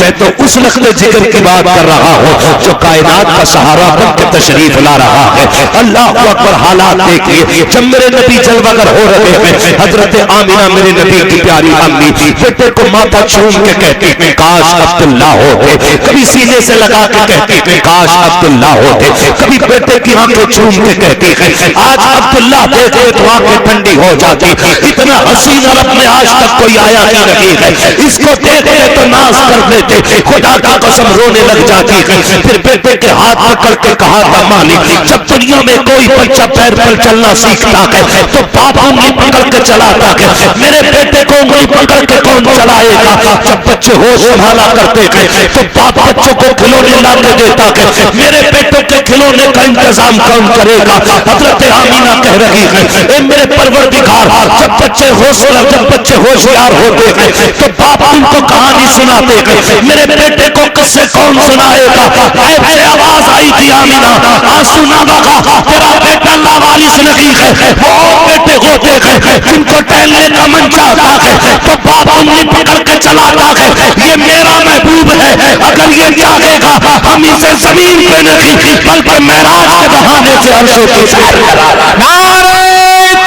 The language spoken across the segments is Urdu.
میں تو اس لخت جگر کی بات کر رہا ہوں جو کائنات کا سہارا بن کے تشریف لا رہا ہے۔ اللہ اکبر، حالات دیکھیے جب میرے نبی جلوگر ہو رہے ہیں، حضرت آمینہ میرے نبی کی پیاری امی بیٹے کو ماتھا چھوم کے کہتی ہیں کاش عبداللہ ہوتے، کبھی سینے سے لگا کے کہتی ہیں کاش عبداللہ ہوتے، کبھی بیٹے کی آنکھیں چھوم کے کہتی ہیں آج عبداللہ دیکھے تو آنکھیں ٹھنڈی ہو جاتی، اتنا حسین اور اپنے آج تک کوئی آیا ہی نہیں ہے، اس کو دیکھتے تو ناز کر دیتے، خدا کا قسم رونے لگ جاتی ہے۔ پھر بیٹے کے ہاتھ پکڑ کے کہا تھا مالک جب دنیا میں کوئی بچہ پیر پر چلنا سیکھتا ہے تو باپ انگلی پکڑ کے چلاتا ہے، میرے بیٹے کو انگلی پکڑ کے کون چلائے گا؟ جب بچے ہوش سنبھالا کرتے ہیں تو باپ بچوں کو کھلونے لا کے دیتا ہے، میرے بیٹوں کے کھلونے کا انتظام کون کرے گا؟ حضرت آمینہ کہہ رہی ہے اے میرے پروردگار جب بچے ہوشیار ہوتے ہیں تو باپ ان کو کہانی سناتے ہیں، میرے بیٹے کو قصے کون سنائے گا؟ غیب سے آواز آئی تھی آمینہ آنسو نہ بہا، تیرا بیٹا لاوارث نہیں ہے، وہ بیٹے ہوتے ہیں جن کو ٹہلنے کا من چاہتا ہے تو باپ انگلی پکڑ کے چلاتا ہے، یہ میرا محبوب ہے، اگر یہ چاہے گا ہم اسے زمین پہ نہیں بلکہ معراج کے بہانے سے عرشوں کی سیر کرا۔ نعرہ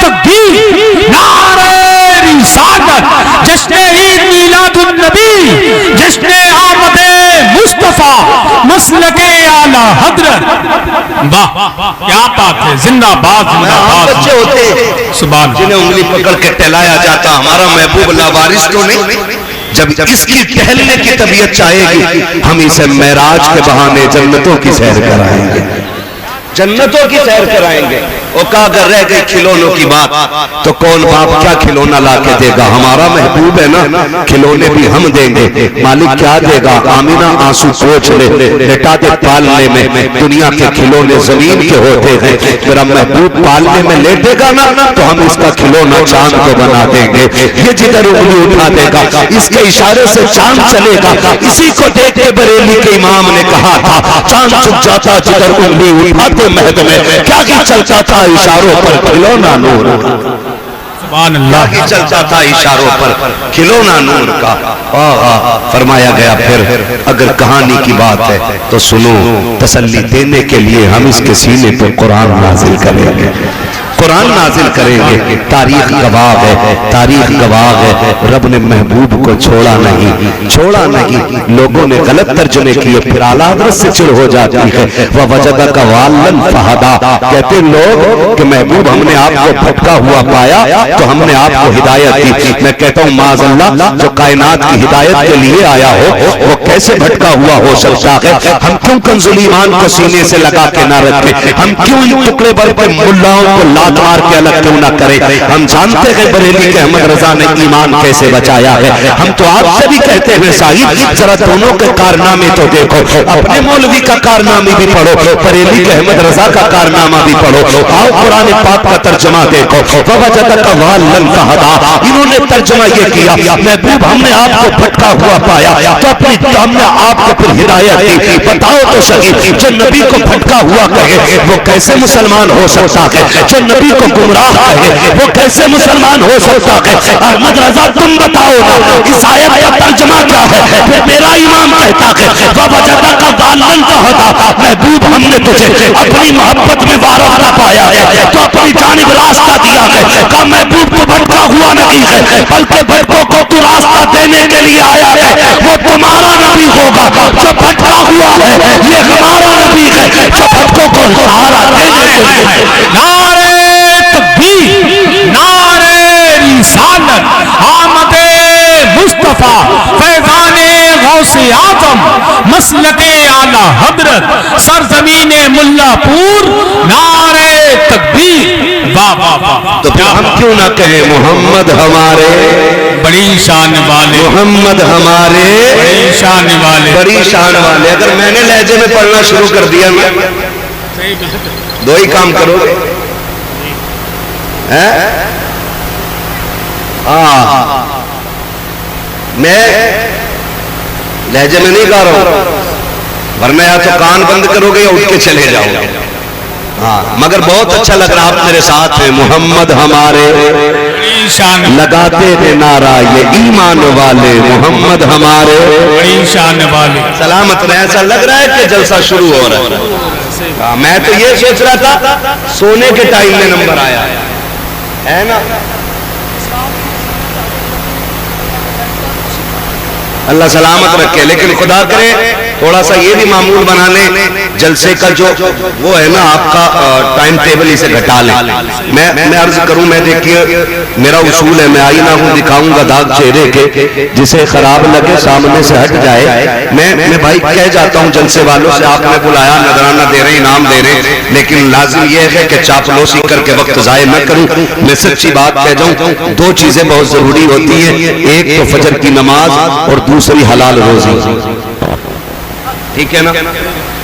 تکبیر، نعرہ رسالت، جشن عید میلاد النبی، جشن آمد مصطفیٰ، مسلک اعلیٰ حضرت۔ واہ کیا بات ہے، زندہ باد زندہ باد۔ بچے ہوتے سبحان جنہیں انگلی پکڑ کے ٹہلایا جاتا، ہمارا محبوب لاوارث تو نہیں، جب اس کی ٹہلنے کی طبیعت چاہے گی ہم اسے معراج کے بہانے جنتوں کی سیر کرائیں گے، جنتوں کی سیر کرائیں گے۔ وہ کہا اگر رہ گئی کھلونوں کی بات تو کون باپ کیا کھلونا لا کے دے گا؟ ہمارا محبوب ہے نا، کھلونے بھی ہم دیں گے، مالک کیا دے گا؟ آمینہ آنسو پوچھ لے، بیٹا دے پالنے میں دنیا کے کھلونے زمین کے ہوتے ہیں، میرا محبوب پالنے میں لیٹے گا نا تو ہم اس کا کھلونا چاند کو بنا دیں گے، یہ جدھر انگلی اٹھا دے گا اس کے اشارے سے چاند چلے گا۔ اسی کو دیکھ کے بریلی کے امام نے کہا تھا چاند جھک جاتا جدھر انگلی اٹھاتے مہد میں، کیا ہی چلتا تھا اشاروں پر کھلونا نور کا، سبحان اللہ، کیا ہی چلتا تھا اشاروں پر کھلونا نور کا۔ فرمایا گیا پھر اگر کہانی کی بات ہے تو سنو، تسلی دینے کے لیے ہم اس کے سینے پر قرآن نازل کریں گے، قرآن نازل کریں گے۔ تاریخ گواہ ہے، تاریخ گواہ ہے، رب نے محبوب کو چھوڑا نہیں، لوگوں نے غلط ترجمے کیے، پھر اعلیٰ حضرت سے چڑ ہو جاتی ہے۔ وَوَجَدَكَ ضَالًّا فَهَدَىٰ، کہتے لوگ کہ محبوب ہم نے آپ کو بھٹکا ہوا پایا تو ہم نے آپ کو ہدایت دی۔ میں کہتا ہوں معاذ اللہ جو کائنات کی ہدایت کے لیے آیا ہو وہ کیسے بھٹکا ہوا ہو سکتا ہے؟ ہم کیوں کنزل ایمان کو سینے سے لگا کے نہ رکھیں؟ ہم کیوں ان ٹکڑے بھر کے ملاؤں کو لات مار کے الگ کیوں نہ کرے؟ ہم جانتے ہیں بریلی کے احمد رضا نے ایمان کیسے بچایا ہے، ہم تو آپ سے بھی کہتے ہیں صاحب ذرا دونوں کے کارنامے تو دیکھو، اپنے مولوی کا کارنامے بھی پڑھو، بریلی کے احمد رضا کا کارنامہ بھی پڑھو، آؤ قرآن پاک کا ترجمہ دیکھو۔ وَوَجَدَكَ ضَالًّا فَهَدَىٰ، انہوں نے ترجمہ یہ کیا محبوب ہم نے آپ کو بھٹکا ہوا پایا تو ہم نے آپ کو پھر ہدایت دی۔ بتاؤ تو صحیح جو نبی کو بھٹکا ہوا کہے وہ کیسے مسلمان ہو سکتا ہے؟ جو نبی کو گمراہ کہے وہ کیسے مسلمان ہو سکتا ہے؟ احمد رضا تم بتاؤ نا اس آیت کا ترجمہ کیا ہے؟ پھر میرا امام کہتا ہے وَوَجَدَكَ ضَالًّا فَهَدَىٰ، محبوب ہم نے تجھے اپنی محبت میں وارفتہ پایا ہے تو اپنی جانب راستہ دیا ہے، کہ محبوب تو بھٹکا ہوا نہیں ہے بلکہ بھٹکوں کو تو راستہ دینے کے لیے آیا ہے، وہ تمہارا نبی ہوگا جو بھٹکا ہوا ہے، یہ ہمارا نبی ہے جو بھٹکوں کو سہارا دینے کے لیے ہے۔ نعرہ تکبیر، نعرہ رسالت، آمد مصطفیٰ، فیضان غوث اعظم، مسلک اعلیٰ حضرت، سرزمین ملا پور، نعرہ تکبیر۔ واہ واہ واہ، تو پھر ہم کیوں نہ کہیں محمد ہمارے بڑی شان والے، محمد ہمارے بڑی شان والے، بڑی شان والے۔ اگر میں نے لہجے میں پڑھنا شروع کر دیا میں دو ہی کام کرو گے، میں لہجے میں نہیں گا رہا ہوں، ورنہ یا تو کان بند کرو گے یا اٹھ کے چلے جاؤ گے۔ ہاں مگر بہت اچھا لگ رہا آپ میرے ساتھ ہیں. محمد ہمارے بڑی شان لگاتے ہیں نعرہ یہ ایمان والے, محمد ہمارے بڑی شان والے. سلامت رہے. ایسا لگ رہا ہے کہ جلسہ شروع ہو رہا ہے. میں تو یہ سوچ رہا تھا سونے کے ٹائم میں نمبر آیا ہے نا. اللہ سلامت رکھے. لیکن خدا کرے تھوڑا سا یہ بھی معمول بنا لیں جلسے کا جو وہ ہے نا آپ کا ٹائم ٹیبل اسے گھٹا لیں. میں عرض کروں, میں دیکھیے میرا اصول ہے, میں آئینہ ہوں دکھاؤں گا داغ چہرے کے, جسے خراب لگے سامنے سے ہٹ جائے. میں بھائی کہہ جاتا ہوں جلسے والوں سے, آپ نے بلایا نذرانہ دے رہے انعام دے رہے, لیکن لازم یہ ہے کہ چاپلوسی کر کے وقت ضائع نہ کروں. میں سچی بات کہہ جاؤں, دو چیزیں بہت ضروری ہوتی ہیں, ایک تو فجر کی نماز اور دوسری حلال روزی. ٹھیک ہے نا.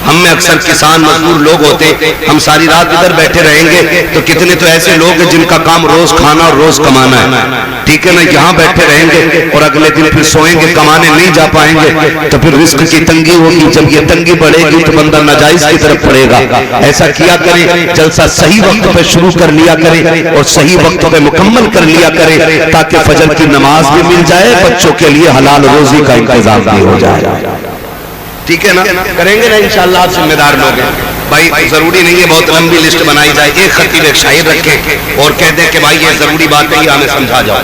ہم میں اکثر کسان مزدور لوگ ہوتے, ہم ساری رات ادھر بیٹھے رہیں گے تو کتنے تو ایسے لوگ ہیں جن کا کام روز کھانا اور روز کمانا ہے. ٹھیک ہے نا. یہاں بیٹھے رہیں گے اور اگلے دن پھر سوئیں گے, کمانے نہیں جا پائیں گے, تو پھر رزق کی تنگی ہوگی. جب یہ تنگی بڑھے گی تو بندہ ناجائز کی طرف پڑے گا. ایسا کیا کرے جلسہ صحیح وقت پہ شروع کر لیا کرے اور صحیح وقت پہ مکمل کر لیا کرے, تاکہ فجر کی نماز بھی مل جائے, بچوں کے لیے حلال روزی کا انتظام بھی ہو جائے. ٹھیک ہے نا. کریں گے نا انشاءاللہ. آپ ذمہ دار لوگ ہیں بھائی. ضروری نہیں ہے بہت لمبی لسٹ بنائی جائے, ایک خطیب ایک شاعر رکھے اور کہہ دیں کہ بھائی یہ ضروری بات ہے, یہ ہمیں سمجھا جاؤ.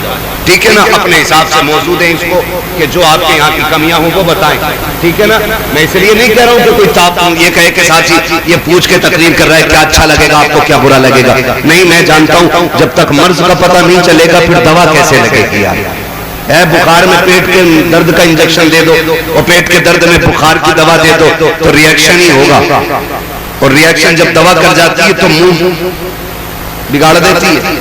ٹھیک ہے نا. اپنے حساب سے موجود ہیں اس کو کہ جو آپ کے یہاں کی کمیاں ہوں وہ بتائیں. ٹھیک ہے نا. میں اس لیے نہیں کہہ رہا ہوں کہ کوئی تاپ یہ کہے کہ ساتھی یہ پوچھ کے تقریر کر رہا ہے کیا اچھا لگے گا آپ کو کیا برا لگے گا. نہیں, میں جانتا ہوں جب تک مرض کا پتہ نہیں چلے گا پھر دوا کیسے لگے گی. بخار میں پیٹ کے درد کا انجیکشن دے دو اور پیٹ کے درد میں بخار کی دوا دے دو تو ریاکشن ہی ہوگا, اور ریاکشن جب دوا کر جاتی ہے تو منہ بگاڑ دیتی ہے.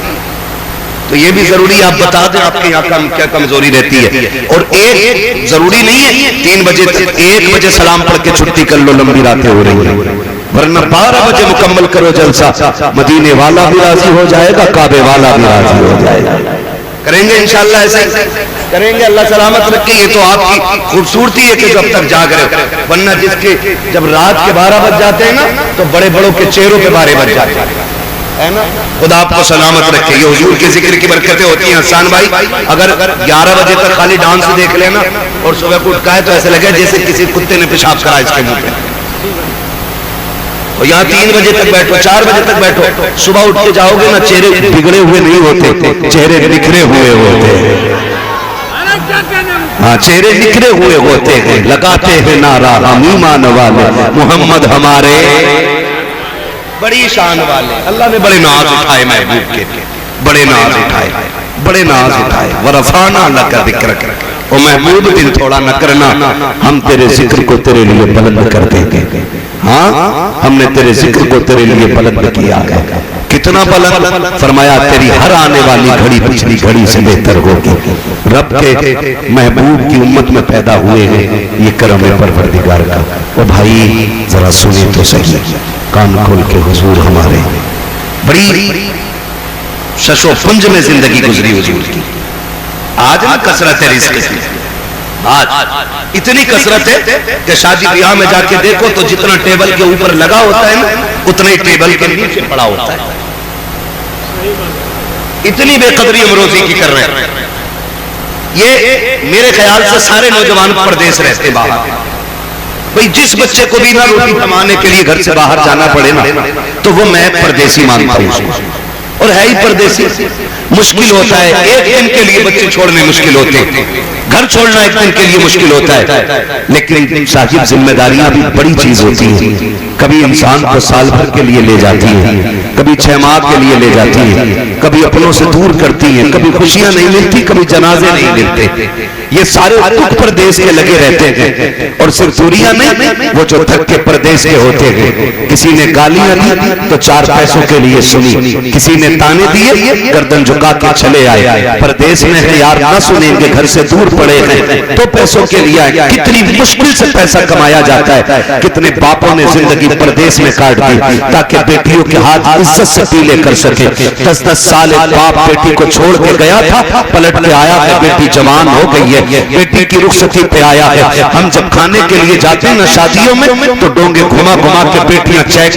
تو یہ بھی ضروری آپ بتا دیں آپ کے یہاں کیا کمزوری رہتی ہے. اور ایک ضروری نہیں ہے 3 بجے تک, 1 بجے سلام پڑھ کے چھٹی کر لو, لمبی راتیں ہو رہی ہیں, ورنہ 12 بجے مکمل کرو جلسہ. مدینے والا بھی راضی ہو جائے گا, کعبے والا بھی راضی ہو جائے گا. کریں گے انشاءاللہ ایسے کریں گے. اللہ سلامت رکھے. یہ تو آپ کی خوبصورتی ہے کہ جب تک جاگ رہے, ورنہ جس کے جب رات کے 12 بج جاتے ہیں نا تو بڑے بڑوں کے چہروں پہ 12 بج جاتے ہیں نا. خدا آپ کو سلامت رکھے. یہ حضور کے ذکر کی برکتیں ہوتی ہیں. حسان بھائی اگر 11 بجے تک خالی ڈانس دیکھ لینا اور صبح کو اٹھا ہے تو ایسے لگے جیسے کسی کتے نے پیشاب کرا اس کے منہ پہ. اور یہاں 3 بجے تک بیٹھو, 4 بجے تک بیٹھو, صبح اٹھ کے جاؤ گے نا چہرے بگڑے ہوئے نہیں ہوتے, چہرے نکھرے ہوئے ہوتے ہیں. ہاں چہرے نکھرے ہوئے ہوتے ہیں. لگاتے ہیں نعرہ ہم ایمان والے, محمد ہمارے بڑی شان والے. اللہ نے بڑے ناز اٹھائے محبوب کے, بڑے ناز اٹھائے, بڑے ناز اٹھائے. ورفعنا لک ذکرک, او محبوب دل تھوڑا نہ کرنا, ہم تیرے ذکر کو تیرے لیے بلند کر دیں گے. ہاں ہم نے تیرے ذکر کو تیرے لیے بلند کیا ہے. کتنا بلند؟ فرمایا تیری ہر آنے والی گھڑی پچھلی گھڑی سے بہتر ہوگی. رب کے محبوب کی امت میں پیدا ہوئے ہیں, یہ کرم ہے پروردگار کا. او بھائی ذرا سنیں تو صحیح, کان کھول کے حضور ہمارے بڑی شش و پنج میں زندگی گزری حضور کی. آج نا کثرت ہے رزق کی, آج اتنی کثرت ہے کہ شادی بیاہ میں جا کے دیکھو تو جتنا ٹیبل کے اوپر لگا ہوتا ہے نا اتنا ہی ٹیبل کے نیچے پڑا ہوتا ہے. اتنی بے قدری ہم روزی کی کر رہے ہیں. یہ میرے خیال سے سارے نوجوان پردیس رہتے باہر. بھئی جس بچے کو بھی نہ روٹی کمانے کے لیے گھر سے باہر جانا پڑے نا تو وہ میں پردیسی مانتا ہوں, اور ہے ہی پردیسی. مشکل ہوتا ہے, ایک دن کے لیے بچے چھوڑنے مشکل ہوتے ہیں, گھر چھوڑنا ایک دن کے لیے مشکل ہوتا ہے. لیکن صاحب ذمہ داریاں بھی بڑی چیز ہوتی ہیں. کبھی انسان کو سال بھر کے لیے لے جاتی ہیں, کبھی 6 ماہ کے لیے لے جاتی ہیں, کبھی اپنوں سے دور کرتی ہیں, کبھی خوشیاں نہیں ملتی, کبھی جنازے نہیں ملتے. یہ سارے دکھ پردیس کے لگے رہتے ہیں. اور صرف دوریاں نہیں, وہ جو تھک کے پردیس کے ہوتے ہیں. کسی نے گالیاں دی تو 4 پیسوں کے لیے سنی, کسی نے تانے دیے گردن جھکا کے چلے آئے. پردیس میں ہے یار نہ سنیں گے, گھر سے دور پڑے ہیں تو پیسوں کے لیے آئے. کتنی مشکل سے پیسہ کمایا جاتا ہے. کتنے باپوں نے زندگی پردیس میں کاٹ دی تاکہ بیٹیوں کے ہاتھ عزت سے پیلے کر سکے. 10-10 سال باپ بیٹی کو چھوڑ کے گیا تھا, پلٹ کے آیا کہ بیٹی جوان ہو گئی ہے, بیٹی کی رخصتی پہ آیا ہے. ہم جب کھانے کے لیے جاتے ہیں نا شادیوں میں تو ڈونگے گھما گھما کے بیٹیاں چیک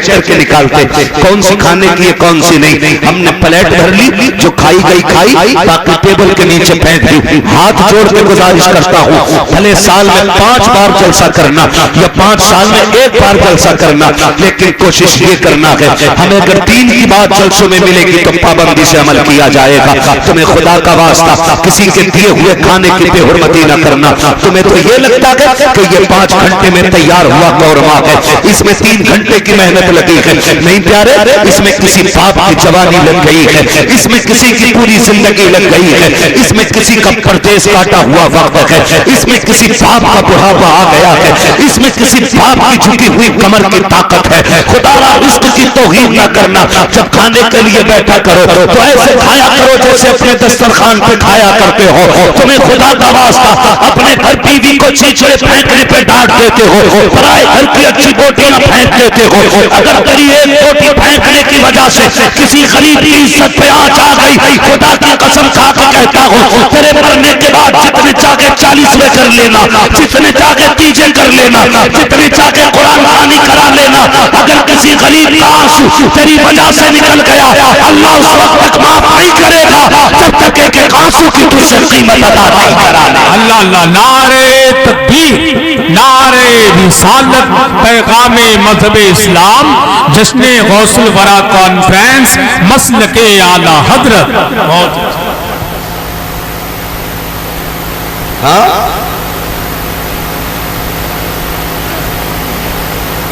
کر کے نکالتے کون سی کھانے کی ہے کون سی نہیں. ہم نے پلیٹ بھر لی, جو کھائی گئی کھائی, باقی ٹیبل کے نیچے پھینک دی. ہاتھ جوڑ کے گزارش کرتا ہوں, بھلے سال میں 5 بار جلسہ کرنا یا 5 سال میں 1 بار جلسہ کرنا, لیکن کوشش یہ کرنا ہے ہمیں اگر دین کی بات جلسوں میں ملے گی تو پابندی سے عمل کیا جائے گا. تمہیں خدا کا واسطہ کسی کے دیے ہوئے کھانے کی بے حرمتی نہ کرنا. تمہیں تو یہ لگتا ہے کہ یہ 5 گھنٹے میں تیار ہوا قورمہ ہے, اس میں 3 گھنٹے کی محنت لگی ہے. نہیں پیارے, اس میں کسی باپ کی جوانی لگ گئی ہے, اس میں کسی کی پوری زندگی لگ گئی ہے, اس میں کسی کا پردیس کاٹا ہوا وقت ہے, اس میں کسی باپ کا بڑھاپا آ گیا ہے, اس میں کسی باپ کی جھکی ہوئی کمر کی طاقت ہے. خدا را رزق کی توہین نہ کرنا. جب کھانے کے لیے بیٹھا کرو تو ایسے کھایا کرو جیسے اپنے دسترخوان پہ کھایا کرتے ہو. تمہیں خدا کا واسطہ اپنے گھر بیوی کو چیچڑے پھینکنے پہ ڈانٹ دیتے ہو, پرائے گھر کی اچھی بوٹیاں پھینک دیتے ہو. اگر تیری ایک بوٹی پھینکنے کی وجہ سے کسی غریب کی عزت پہ آنچ آ گئی, خدا کی قسم کھا کے کہتا ہوں تیرے مرنے کے بعد جتنے چاہے 40ویں کر لینا, جتنے چاہے تیجے کر لینا, جتنے چاہے قرآن خوانی کرا لینا, اگر کسی غریب کا آنسو تیری وجہ سے نکل گیا اللہ اس وقت تک معاف نہیں کرے گا جب تک ایک آنسو کی تجھ سے قیمت ادا نہیں کرا لے. اللہ اللہ, نعرے تکبیر, نعرے رسالت, پیغام مذہب اسلام, جشن غوث الورا کانفرنس, مسلک اعلی حضرت.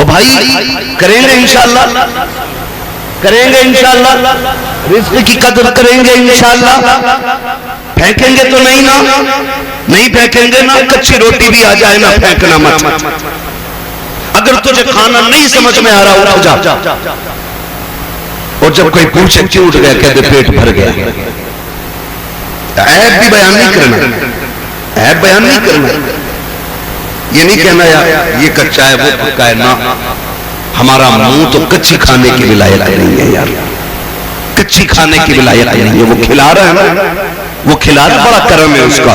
بھائی کریں گے انشاءاللہ, کریں گے انشاءاللہ, رزق کی قدر کریں گے انشاءاللہ. پھینکیں گے تو نہیں نا, نہیں پھینکیں گے نا. کچھی روٹی بھی آ جائے نا پھینکنا مت. اگر تجھے کھانا نہیں سمجھ میں آ رہا اٹھ جا, اور جب کوئی پوچھے کیوں اٹھ گیا کہتے پیٹ بھر گیا. عیب بھی بیان نہیں کرنا, عیب بیان نہیں کرنا. یہ نہیں کہنا یار یہ کچا ہے وہ پکا ہے, نا. ہمارا منہ تو کچی کھانے کی بھی لائق نہیں ہے یار, کچی کھانے کی بھی لائق نہیں ہے. وہ کھلا رہا ہے نا, وہ کھلا رہا, بڑا کرم ہے اس کا,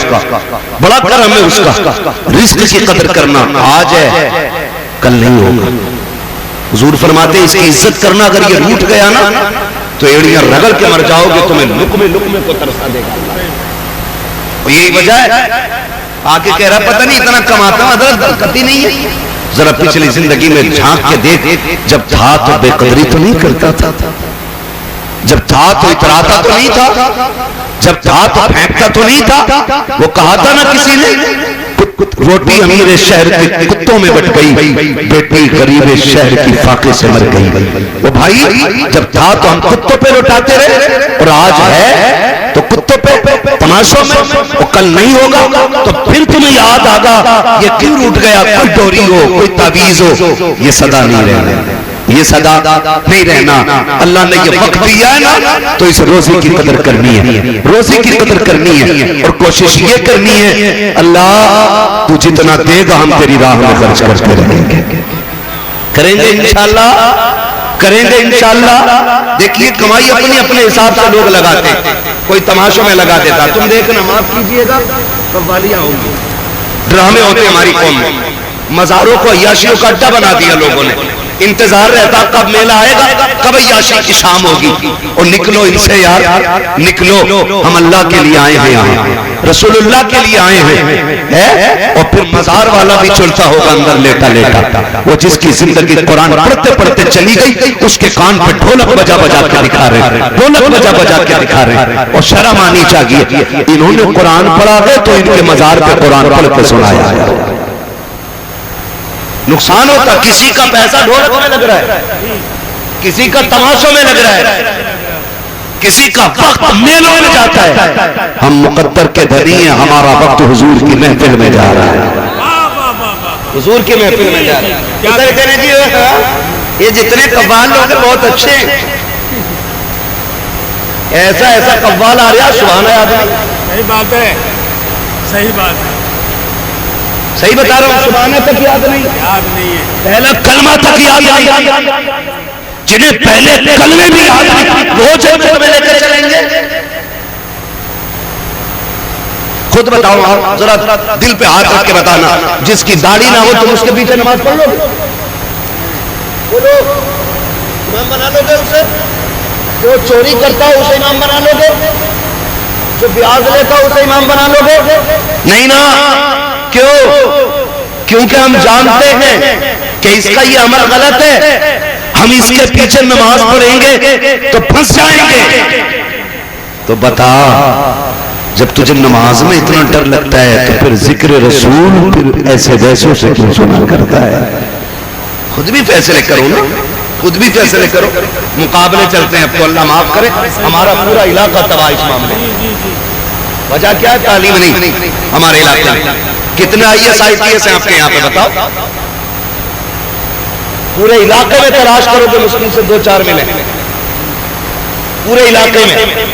بڑا کرم ہے اس کا. رزق کی قدر کرنا آج ہے کل نہیں ہوگا. حضور فرماتے اس کی عزت کرنا اگر یہ روٹ گیا نا تو ایڑیاں رگڑ کے مر جاؤ گے, تمہیں لقمے کو ترسا دے گا. یہی وجہ ہے آگے کہہ رہا پتہ نہیں اتنا کماتا ہوں, حضرت برکت ہی نہیں ہے. ذرا پچھلی زندگی میں جھانک کے دیکھ, جب تھا تو بے قدری تو نہیں کرتا تھا, جب تھا تو اتراتا تو نہیں تھا, جب تھا تو پھینکتا تو نہیں تھا. وہ کہا تھا نا کسی نے, روٹی امیر شہر کے کتوں میں بٹ گئی, بیٹی غریب شہر کی فاقے سے مر گئی. وہ بھائی جب تھا تو ہم کتوں پہ لوٹاتے رہے, اور آج ہے تو کتوں پہ تماشوں میں. وہ کل نہیں ہوگا تو پھر تمہیں یاد آگا یہ کیوں روٹ گیا. کوئی ڈوری ہو, کوئی تعویذ ہو, یہ صدا نہیں رہنا, یہ صدا نہیں رہنا. اللہ نے یہ وقت دیا ہے نا تو اس روزی کی قدر کرنی ہے, روزی کی قدر کرنی ہے, اور کوشش یہ کرنی ہے اللہ تو جتنا دے گا ہم تیری راہ میں خرچ کرتے رہیں گے. کریں گے انشاءاللہ, کریں گے انشاءاللہ. دیکھیے کمائی اپنی اپنے حساب سے لوگ لگاتے, کوئی تماشوں میں لگا دیتا. تم دیکھنا معاف کیجئے گا قوالیاں ہوں گی, ڈرامے ہوتے ہماری قوم میں. مزاروں کو عیاشیوں کا اڈا بنا دیا لوگوں نے. انتظار رہتا کب میلہ آئے گا, کب عیاشی کی شام ہوگی. اور نکلو ان سے یار, نکلو, ہم اللہ کے لیے آئے ہیں, یہاں رسول اللہ کے لیے آئے ہیں. اور پھر مزار والا بھی چلتا ہوگا اندر لیٹا لیٹا. وہ جس کی زندگی قرآن پڑھتے پڑھتے چلی گئی, اس کے کان پہ ڈھولک بجا بجا کے دکھا رہے, ڈھولک بجا بجا کے دکھا رہے. اور شرم آنی چاہیے, انہوں نے قرآن پڑھا ہے تو ان کے مزار پہ قرآن پڑھ کے سنایا ہے. نقصان ہوتا, کسی کا پیسہ ڈھولک میں لگ رہا ہے, کسی کا تماشوں میں لگ رہا ہے, کسی کا وقت میلوں میں جاتا ہے. ہم مقدر کے دھنی ہیں, ہمارا وقت حضور کی محفل میں جا رہا ہے, حضور کی محفل میں جا رہا ہے. یہ جتنے قوال لوگ ہیں بہت اچھے ہیں, ایسا ایسا قوال آ رہا سبحان اللہ. صحیح بات ہے, صحیح بات ہے, صحیح بتا رہا ہوں. سبحانہ تک یاد نہیں, یاد نہیں ہے, پہلا کلمہ تک یاد نہیں. جنہیں پہلے کلمے بھی یاد نہیں وہ جنت میں لے کر چلیں گے. خود بتاؤ آپ ذرا دل پہ ہاتھ رکھ کے بتانا، جس کی داڑھی نہ ہو تم اس کے پیچھے نماز پڑھ لو گے؟ بولو، امام بنا لو گے اسے؟ جو چوری کرتا ہو اسے امام بنا لو گے؟ جو بیاض لیتا ہو اسے امام بنا لو گے؟ نہیں نا. کیوں؟ کیونکہ ہم جانتے ہیں کہ اس کا یہ عمل غلط ہے، ہم اس کے پیچھے نماز پڑھیں گے تو پھنس جائیں گے. تو بتا، جب تجھے نماز میں اتنا ڈر لگتا ہے تو پھر ذکر رسول پھر ایسے ویسوں سے کیوں سنا کرتا ہے؟ خود بھی فیصلے کرو نا، خود بھی فیصلے کرو. مقابلے چلتے ہیں، اب تو اللہ معاف کرے ہمارا پورا علاقہ تباہ اس معاملے میں. وجہ کیا ہے؟ تعلیم نہیں ہمارے علاقے میں. کتنے IAS ہیں آپ کے یہاں پہ بتاؤ؟ پورے علاقے میں تلاش کرو گے مشکل سے 2-4 ملیں. پورے علاقے میں،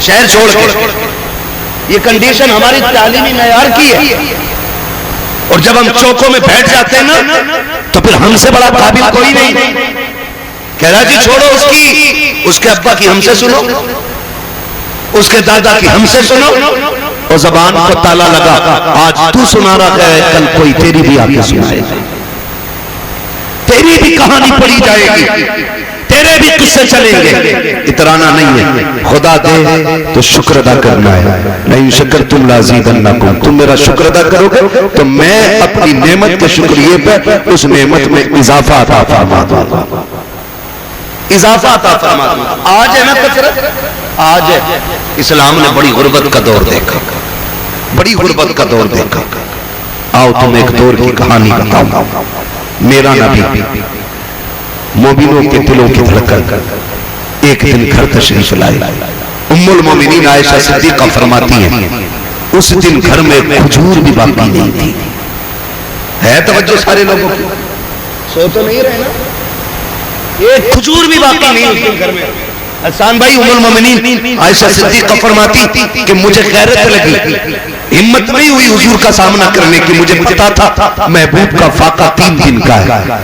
شہر چھوڑ کے. یہ کنڈیشن ہماری تعلیمی معیار کی ہے. اور جب ہم چوکوں میں بیٹھ جاتے ہیں نا تو پھر ہم سے بڑا قابل کوئی نہیں. کہہ رہا جی چھوڑو اس کی، اس کے ابا کی ہم سے سنو، اس کے دادا کی ہم سے سنو. اور زبان کو تالا لگا، آج تو سنا رہا ہے، کل کوئی تیری بھی آگے سنائے گا، تیری بھی کہانی پڑھی جائے گی، تیرے بھی قصے چلیں گے. اترانا نہیں ہے، خدا دے تو شکر ادا کرنا ہے. نہیں شکر تم لازیدنکم، تم میرا شکر ادا کرو گے تو میں اپنی نعمت کے شکریے پہ اس نعمت میں اضافہ عطا فرما دوں گا. اضافہ عطا فرما دوں گا. آج ہے نا کثرت، آج ہے. اسلام نے بڑی غربت کا دور دیکھا، بڑی غربت کا دور دیکھا. آؤ تم ایک دور کی کہانی بتاؤں. میرا نبی مومنوں کے دلوں کی دھڑکن ایک دن گھر تشریف لائے. ام المومنین عائشہ صدیقہ فرماتی ہیں اس دن گھر میں کھجور بھی باقی نہیں تھی. ہے توجہ سارے لوگوں کی؟ سو تو نہیں رہے نا؟ ایک کھجور بھی باقی نہیں اس دن گھر میں. حسان بھائی، ام المومنین عائشہ صدیقہ فرماتی کہ مجھے غیرت لگی، ہمت نہیں ہوئی حضور کا سامنا کرنے کی. مجھے پتا تھا محبوب کا فاقہ 3 دن کا ہے.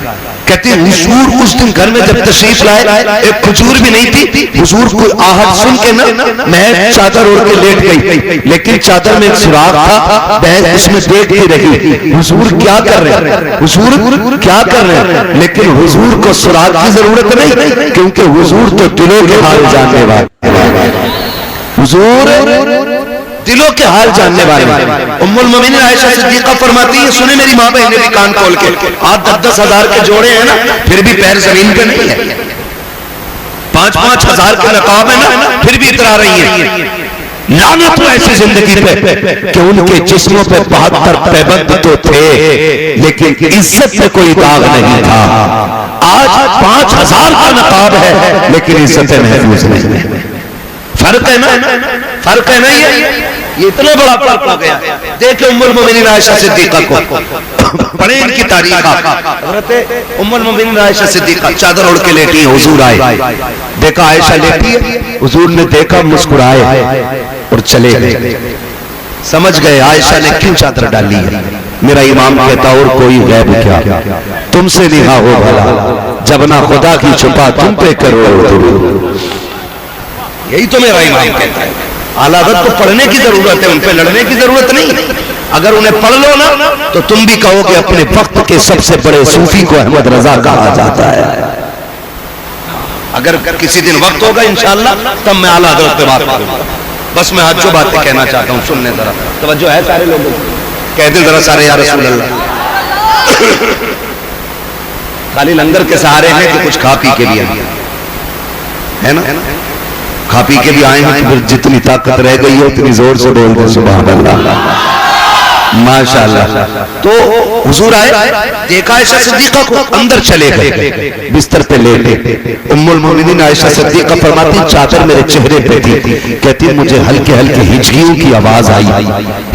کہتے ہیں حضور اس دن گھر میں جب تشریف لائے ایک کھجور بھی نہیں تھی. حضور کو آہٹ سن کے نا میں چادر اوڑھ کے لیٹ گئی، لیکن چادر میں ایک سراغ تھا، بہن اس میں دیکھتی رہی حضور کیا کر رہے ہیں، حضور کیا کر رہے ہیں. لیکن حضور کو سراغ کی ضرورت نہیں، کیونکہ حضور تو دلوں کے حال جاننے والے، حضور دلوں کے حال جاننے والے. ام المومنین عائشہ صدیقہ فرماتی ہے، سنے میری ماں بہنیں بھی کان کھول کے، آج 10-10 ہزار کے جوڑے ہیں نا پھر بھی پیر زمین پہ نہیں ہے، 5-5 ہزار کے نقاب ہے نا پھر بھی اترا رہی ہیں. لعنت ہو ایسی زندگی پہ کہ ان کے جسموں پہ 72 پیبند تو تھے لیکن عزت میں کوئی داغ نہیں تھا. آج 5,000 کا نقاب ہے لیکن عزت محفوظ نہیں ہے. فرق ہے نا، فرق ہے نا. یہ اتنا بڑا فرق ہو گیا. دیکھیں ام المومنین عائشہ صدیقہ کو، پڑھیں ان کی تاریخ. حضرت ام المومنین عائشہ صدیقہ چادر اوڑھ کے لیٹی ہیں، حضور آئے، دیکھا عائشہ لیٹی ہے، حضور نے دیکھا مسکرائے اور چلے گئے. سمجھ گئے عائشہ نے کیوں چادر ڈالی ہے. میرا امام کہتا اور کوئی غیب کیا تم سے نہا ہو بھلا، جب نہ خدا کی چھپا تم پہ کرو. یہی تو میرا امام کہتا ہے. اعلیٰ حضرت کو پڑھنے کی ضرورت ہے، ان پہ لڑنے کی ضرورت نہیں. اگر انہیں پڑھ لو نا تو تم بھی کہو کہ اپنے وقت کے سب سے بڑے صوفی کو احمد رضا کہا جاتا ہے. اگر کسی دن وقت ہوگا انشاءاللہ تب میں اعلیٰ حضرت پہ بات کروں گا. بس میں آج جو باتیں کہنا چاہتا ہوں سننے ذرا توجہ ہے سارے لوگوں کو. کہہ دیں ذرا سارے یا رسول اللہ. خالی لنگر کے سہارے ہیں کہ کچھ کھا پی کے بھی آئے ہے نا، کھا پی کے بھی آئے ہیں تو پھر جتنی طاقت رہ گئی ہے اتنی زور سے بول دیں سبحان اللہ ماشاءاللہ. تو حضور آئے، دیکھا عائشہ صدیقہ کو، اندر چلے گئے، بستر پہ لیٹے. ام المومنین عائشہ صدیقہ فرماتی چادر میرے چہرے پہ تھی. کہتی مجھے ہلکے ہلکے ہچکیوں کی آواز آئی،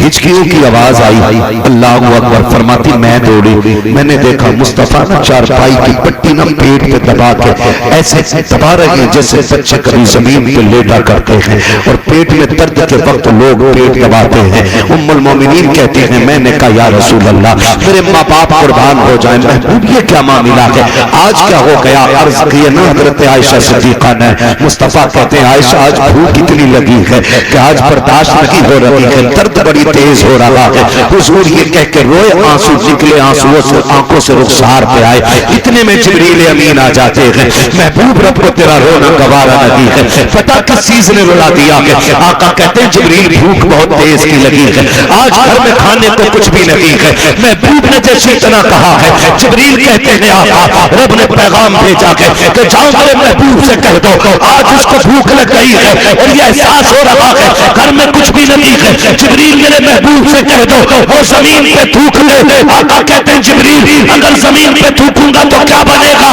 ہچکیوں کی آواز آئی. اللہ اکبر. فرماتی میں دوڑی، میں نے دیکھا مصطفیٰ نہ چارپائی کی پٹی نہ پیٹ پہ دبا کے ایسے دبا رہے ہیں جیسے بچے کبھی زمین پہ لیٹا کرتے ہیں اور پیٹ میں درد کے وقت لوگ پیٹ دباتے ہیں. ام المومنین کہتی ہیں. میں نے کہا یا رسول اللہ میرے ماں باپ قربان ہو جائیں. محبوب یہ کیا معاملہ ہے؟ آج کیا ہو گیا؟ عرض کیے نا حضرت عائشہ صدیقہ نے. مصطفیٰ کہتے ہیں عائشہ آج بھوک اتنی لگی ہے کہ آج برداشت نہیں ہو رہی ہے, درد بڑی تیز ہو رہا ہے. حضور یہ کہہ کے روئے, آنسو نکلے, آنسوؤں سے آنکھوں سے رخسار پہ آئے. اتنے میں جبریل امین آ جاتے ہیں. محبوب رب کو تیرا رونا گوارا نہیں ہے. پتہ کس چیز نے رلا دیا ہے؟ آقا کہتے ہیں جبریل بھوک بہت تیز کی لگی ہے, آج گھر میں کھانے کو کچھ بھی نہیں ہے. محبوب نے جیسے اتنا کہا ہے, جبریل کہتے ہیں آقا رب نے پیغام بھیجا ہے کہ جاؤ میرے محبوب سے کہہ دو آج اس کو بھوک لگ گئی ہے اور یہ احساس ہو رہا ہے گھر میں کچھ بھی نہیں ہے. جبریل میرے محبوب سے کہہ دو وہ زمین پہ تھوک لے. آقا کہتے ہیں جبریل اگر زمین پہ تھوکوں گا تو کیا بنے گا؟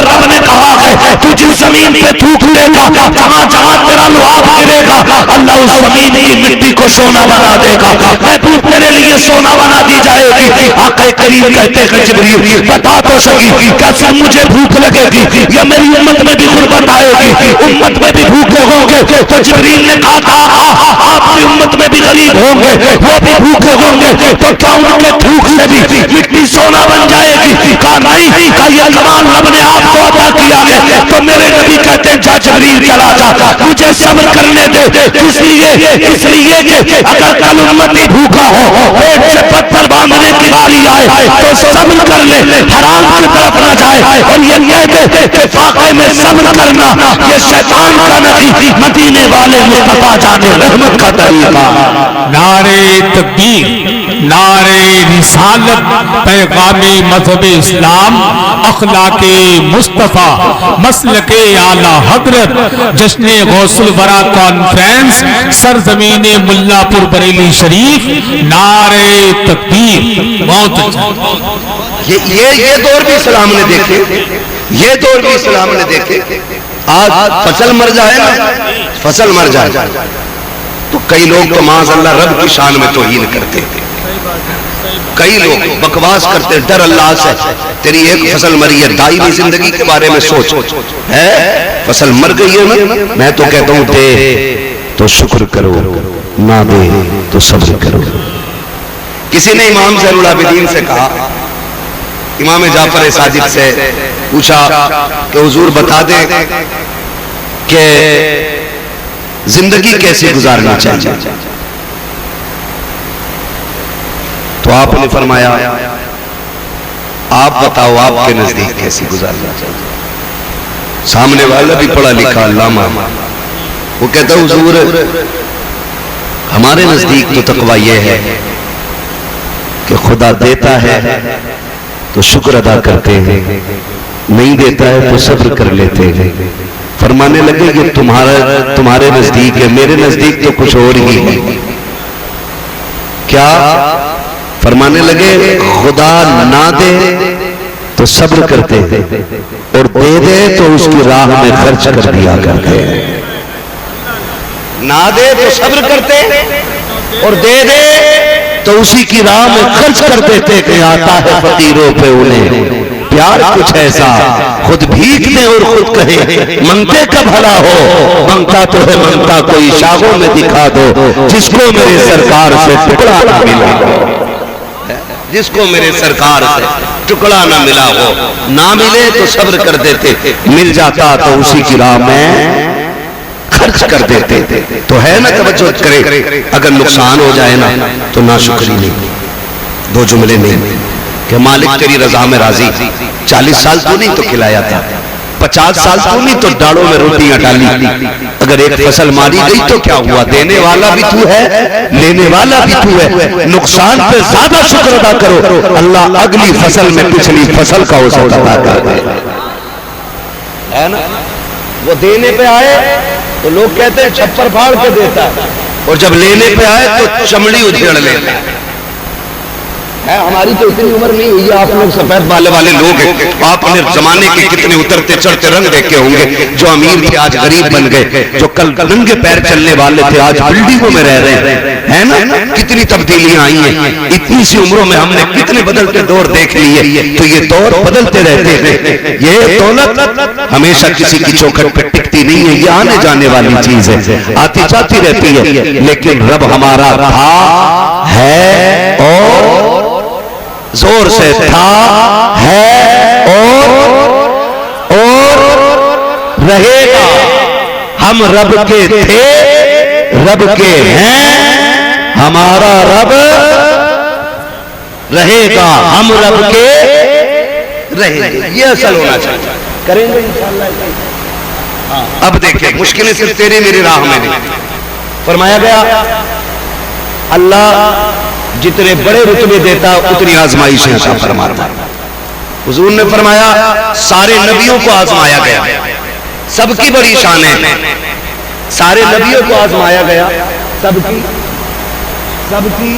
رب نے کہا ہے تو جس زمین پہ تھوک لے گا جہاں جہاں تیرا لعاب گرے گا اللہ اس زمین کی مٹی کو سونا بنا دے گا. محبوب تیرے لیے سونا بنا دی جائے گی. آقا کریم کہتے ہیں جبریل بتا تو سکی کیا سب مجھے بھوک لگے گی یا میری امت میں بھی غربت آئے گی؟ امت میں بھی بھوکے ہوں گے. تو جبریل نے کہا تھا آپ کی امت میں بھی غریب ہوں گے, وہ بھی بھوکے ہوں گے, تو کیا ان کے بھوک سے بھی مٹی سونا بن جائے گی؟ کہا نہیں, کہا یہ کمال رب نے آپ کو عطا کیا ہے. تو میرے نبی کہتے ہیں جا جبریل چلا جا مجھے صبر کرنے دے. اس لیے کہ اگر کل امتی بھوکا ہو پیٹ سے پتھر باندھنے کی باری آئے تو صبر کر لے, حرام کی طرف نہ جائے. اور یہ کہتے کہ فاقے میں صبر کرنا یہ شیطان کا نہیں, مدینے والے مصطفیٰ جانے رحمت کا طریقہ. نعرے تکبیر, نعرے رسالت, پیغام مذہب اسلام, اخلاق مصطفیٰ, مسلک اعلی حضرت, جشن غوث الورا کانفرنس, سرزمین ملا پور بریلی شریف. نعرے تکبیر. بہت اچھا. یہ دور بھی اسلام نے دیکھے, یہ دور بھی اسلام نے دیکھے. آج فصل مر جائے نا, فصل مر جائے تو کئی لوگ تو معاذ اللہ رب کی شان میں توہین کرتے, کئی لوگ بکواس کرتے ڈر اللہ سے. تیری ایک فصل مری ہے, دائمی زندگی کے بارے میں سوچ ہے. فصل مر گئی ہے نا, میں تو کہتا ہوں دے تو شکر کرو, نہ دے تو صبر کرو. کسی نے امام زین العابدین سے کہا, امام جعفر صادق سے پوچھا کہ حضور بتا دیں کہ زندگی کیسے گزارنا چاہیے. تو آپ نے فرمایا آپ بتاؤ آپ کے نزدیک کیسے گزارنا چاہیے. سامنے والا بھی پڑھا لکھا علامہ, وہ کہتا ہے حضور ہمارے نزدیک تو تقوی یہ ہے کہ خدا دیتا ہے تو شکر ادا کرتے ہیں, نہیں دیتا ہے تو صبر کر لیتے ہیں. فرمانے لگے کہ تمہارے نزدیک ہے, میرے نزدیک تو کچھ اور ہی ہے. کیا؟ فرمانے لگے خدا نہ دے تو صبر کرتے ہیں اور دے دے تو اس کی راہ میں خرچ کر دیا کرتے ہیں. نہ دے تو صبر کرتے اور دے دے تو اسی کی راہ میں خرچ کر دیتے کہ آتا ہے فقیروں پہ انہیں پیار کچھ ایسا, خود بھیک دے اور خود کہے منگتے کا بھلا ہو, منگتا تو ہے منگتا کوئی شاہوں میں دکھا دو, جس کو میرے سرکار سے ٹکڑا نہ ملا ہو, جس کو میرے سرکار سے ٹکڑا نہ ملا ہو. نہ ملے تو صبر کر دیتے, مل جاتا تو اسی کی راہ میں خرچ کر دیتے. تو ہے نا توجہ کرے, اگر نقصان ہو جائے نا تو ناشکری نہیں. دو جملے نہیں کہ مالک تیری رضا میں راضی, 40 سال تو نہیں تو کھلایا تھا, 50 سال تو نہیں تو ڈاڑوں میں روٹیاں ڈالی. اگر ایک فصل ماری گئی تو کیا ہوا, دینے والا بھی تو ہے لینے والا بھی تو ہے. نقصان پہ زیادہ شکر ادا کرو, اللہ اگلی فصل میں پچھلی فصل کا اوسط ادا کر دے. ہے نا, وہ دینے پہ آئے تو لوگ کہتے ہیں چھپر پھاڑ کے دیتا ہے, اور جب لینے پہ آئے تو چمڑی ادھیڑ لیتا ہے. ہماری تو اتنی عمر نہیں ہوئی, آپ لوگ سفید بالے والے لوگ ہیں, آپ نے زمانے کے کتنے اترتے چڑھتے رنگ دیکھے ہوں گے. جو امیر تھے آج غریب بن گئے, جو کل ننگے پیر چلنے والے تھے آج بلڈنگوں میں رہ رہے ہیں نا. کتنی تبدیلیاں آئی ہیں, اتنی سی عمروں میں ہم نے کتنے بدلتے دور دیکھ لیے. تو یہ دور بدلتے رہتے ہیں. یہ دولت ہمیشہ کسی کی چوکھٹ پہ ٹکتی نہیں ہے, یہ آنے جانے والی چیز ہے, آتی جاتی رہتی ہے. لیکن رب ہمارا تھا ہے اور زور سے تھا ہے اور رہے گا. ہم رب کے تھے رب کے ہیں ہمارا رب رہے گا ہم رب کے رہیں گے. یہ اصل ہونا چاہیے. کریں گے انشاءاللہ. اب دیکھیں مشکلیں صرف تیری میری راہ میں نہیں. فرمایا گیا اللہ جتنے بڑے رتبے دیتا اتنی آزمائشیں عطا فرماتا. حضور نے فرمایا سارے نبیوں کو آزمایا گیا, سب کی بڑی شانیں, سارے نبیوں کو آزمایا گیا, سب کی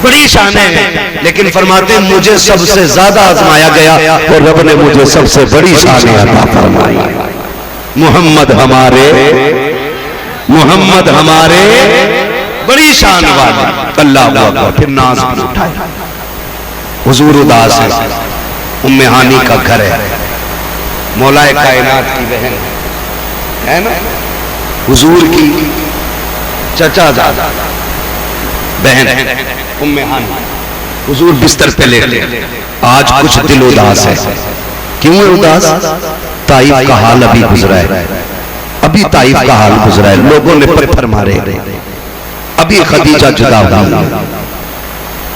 بڑی شانیں ہیں, لیکن فرماتے ہیں مجھے سب سے زیادہ آزمایا گیا اور رب نے مجھے سب سے بڑی شانیں عطا فرمائی. محمد ہمارے بڑی شان والے. اللہ اکبر. پھر ناز بھی اٹھایا. حضور اداس ہے, ام ہانی کا گھر ہے, مولا کائنات کی بہن ہے نا, حضور کی چچا زادہ بہن ام ہانی. حضور بستر پہ لیٹے. آج کچھ دل اداس ہے. کیوں ہے اداس؟ طائف کا حال ابھی گزرا ہے, ابھی طائف کا حال گزرا ہے, لوگوں نے پتھر مارے, ابھی خدیجہ جدا ہوئی,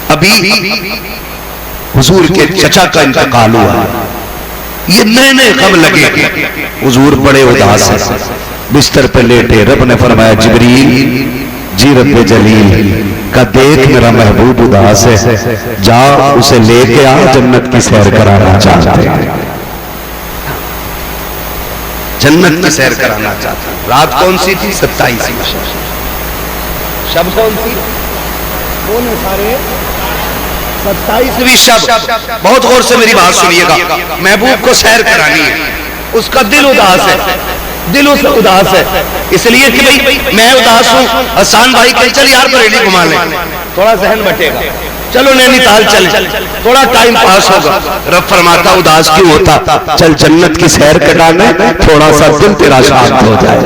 ابھی حضور کے چچا کا انتقال ہوا, یہ نئے نئے غم لگے. حضور بڑے اداس ہیں, بستر پہ لیٹے. رب نے فرمایا جبریل جی رب جلیل کا دیکھ میرا محبوب اداس ہے, جا اسے لے کے آ, جنت کی سیر کرانا چاہتے ہیں, جنت کی سیر کرانا چاہتا. رات کون سی تھی؟ 27. شب کون تھی؟ کون ہے سارے 27ویں شب. بہت غور سے میری بات سنیے گا. محبوب کو سیر کرانی ہے, اس کا دل اداس ہے, دل اس اداس ہے, اس لیے کہ بھئی میں اداس ہوں. حسان بھائی کہ چل یار بریلی گھما لیں, تھوڑا ذہن بٹے گا, چلو نینی تال چلیں, تھوڑا ٹائم پاس ہوگا. رب فرماتا اداس کیوں ہوتا؟ چل جنت کی سیر کرانے, تھوڑا سا دل تیرا شانت ہو جائے.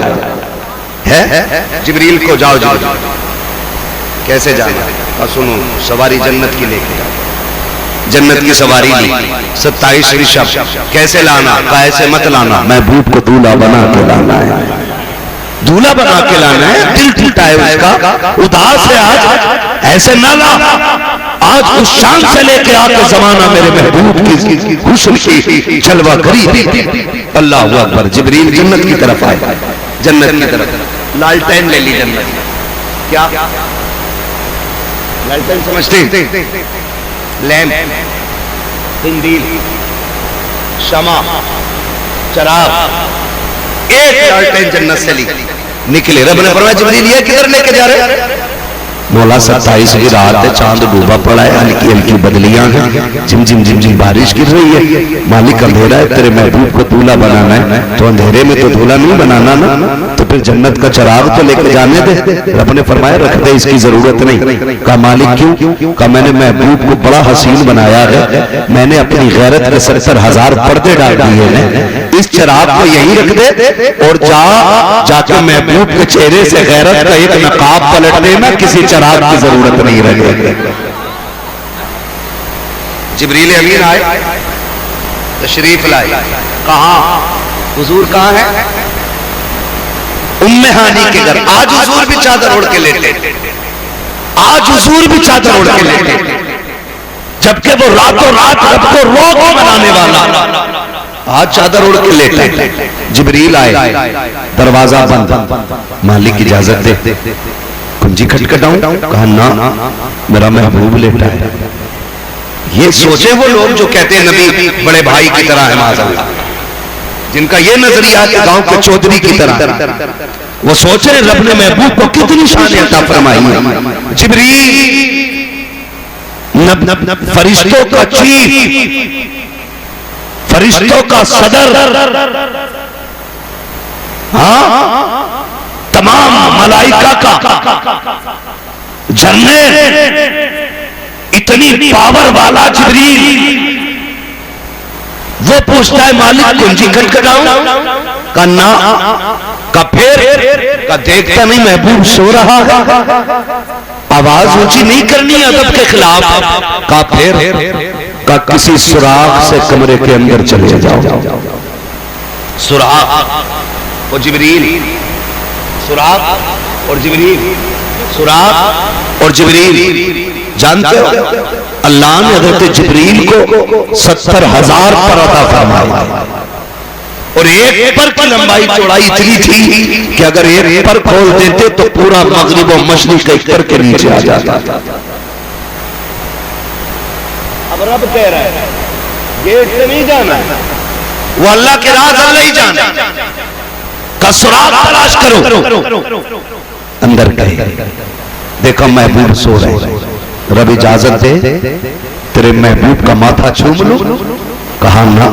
ہے جبریل کو جاؤ کیسے جانا؟ سنو, سواری جنت کی لے کے جنت کی سواری لی. 27ویں شب. کیسے لانا؟ کیسے مت لانا, محبوب کو دولہا بنا کے لانا ہے, دولہا بنا کے لانا ہے. دل ٹوٹا ہے اس کا, اداس ہے آج, ایسے نہ لا. آج اس شان سے لے کے آ کے زمانہ میرے محبوب کی حسن کی جلوہ گری. اللہ اکبر. جبریل جنت کی طرف آئے, جنت کی طرف. لالٹین لے لی جنت. کیا لالٹین سمجھتے؟ لیمپ, قندیل, شمع, چراغ. ایک لالٹین جنت سے لی, نکلے. رب نے فرمایا جبریل یہ کدھر لے کے جا رہے؟ مولا 27 کی رات ہے, چاند ڈوبا پڑا ہے, ہلکی ہلکی بدلیاں ہیں, جم جم جم جم بارش گر رہی ہے. مالک اندھیرا ہے, تیرے محبوب کو دولہا بنانا ہے, تو اندھیرے میں تو دولہا نہیں بنانا نا, تو پھر جنت کا چراغ تو لے کے جانے دے. رب نے فرمایا رکھ دے, اس کی ضرورت نہیں. کہا مالک کیوں؟ کہا میں نے محبوب کو بڑا حسین بنایا ہے, میں نے اپنی غیرت کے 70,000 پردے ڈال دیے ہیں, اس چراغ کو یہیں رکھ دے اور جا کے محبوب کے چہرے سے غیرت کا ایک نقاب پلٹ دینا, کسی چراغ کی ضرورت نہیں رہے. جبریل امین آئے, تشریف لائے. کہاں حضور کہاں ہے؟ ام ہانی کے گھر. آج حضور بھی چادر اوڑھ کے لیٹے, آج حضور بھی چادر اوڑھ کے لیٹے, جبکہ وہ راتوں رات رب کو روک بنانے والا آج چادر اوڑھ کے لیٹے. جبریل آئے, دروازہ بند. مالک اجازت دے, کنجی کھٹکھٹاؤں؟ کہا نا, میرا محبوب لیٹا ہے. یہ سوچے وہ لوگ جو کہتے ہیں نبی بڑے بھائی کی طرح ہے, معاذ اللہ, جن کا یہ نظریہ کہ گاؤں کے چودھری کی طرح, وہ سوچے رب نے محبوب کو کتنی شان عطا فرمائی ہے. جبریل فرشتوں کا چیف, فرشتوں کا صدر, ہاں تمام ملائکہ کا جنرل, اتنی پاور والا جبریل, وہ پوچھتا ہے مالک کنجی کھٹکھٹاؤں؟ کہا نا. کہا پھر؟ کہا دیکھتا نہیں محبوب سو رہا ہے, آواز اونچی نہیں کرنی ادب کے خلاف. کہا پھر کہا کسی سوراخ سے کمرے کے اندر چلے جاؤ. سوراخ اور جبریل، سوراخ اور جبریل، سوراخ اور جبریل. جانتے ہو اللہ نے حضرت جبریل کو 70,000 پر عطا فرمایا، اور ایک پر کی لمبائی چوڑائی اتنی تھی کہ اگر ایک پر کھول دیتے تو پورا مغرب و مشرق ایک پر کے نیچے آ جاتا. اب رب کہہ رہا ہے گیٹ سے نہیں جانا ہے، وہ اللہ کے راز اللہ ہی جانا. کا سراغ تلاش کرو. اندر گئے، دیکھا محبوب سو رہے. رب اجازت دے تیرے محبوب کا ماتھا چوم لو. کہا نہ.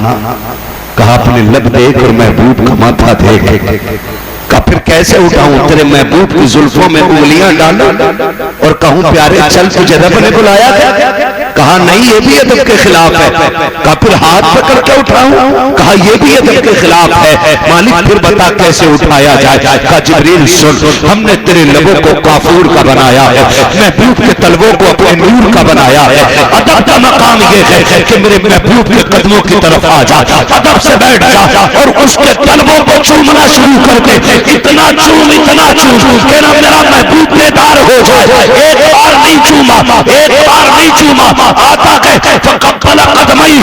کہا اپنے لب دیکھ اور محبوب کا ماتھا دیکھ. کہا پھر کیسے اٹھاؤں؟ تیرے محبوب کی زلفوں میں انگلیاں ڈالوں اور کہوں پیارے چل تجھے رب نے بلایا تھا؟ کہا نہیں، یہ بھی ادب کے خلاف ہے. کہا پھر ہاتھ پکڑ کے اٹھاؤں؟ کہا یہ بھی ادب کے خلاف ہے. مالک پھر بتا کیسے اٹھایا جائے؟ کہا جبریل سن، ہم نے تیرے لبوں کو کافور کا بنایا ہے، محبوب کے تلووں کو اپنے نور کا بنایا ہے. ادب کا مقام یہ ہے کہ میرے محبوب کے قدموں کی طرف آ جا، ادب سے بیٹھ جا اور اس کے تلووں کو چومنا شروع کر دے. اتنا چوم کہ میرا محبوب بیدار ہو جائے. ایک بار نہیں چوما، ایک بار نہیں چوما. آتا کہ فقبل قدمئی،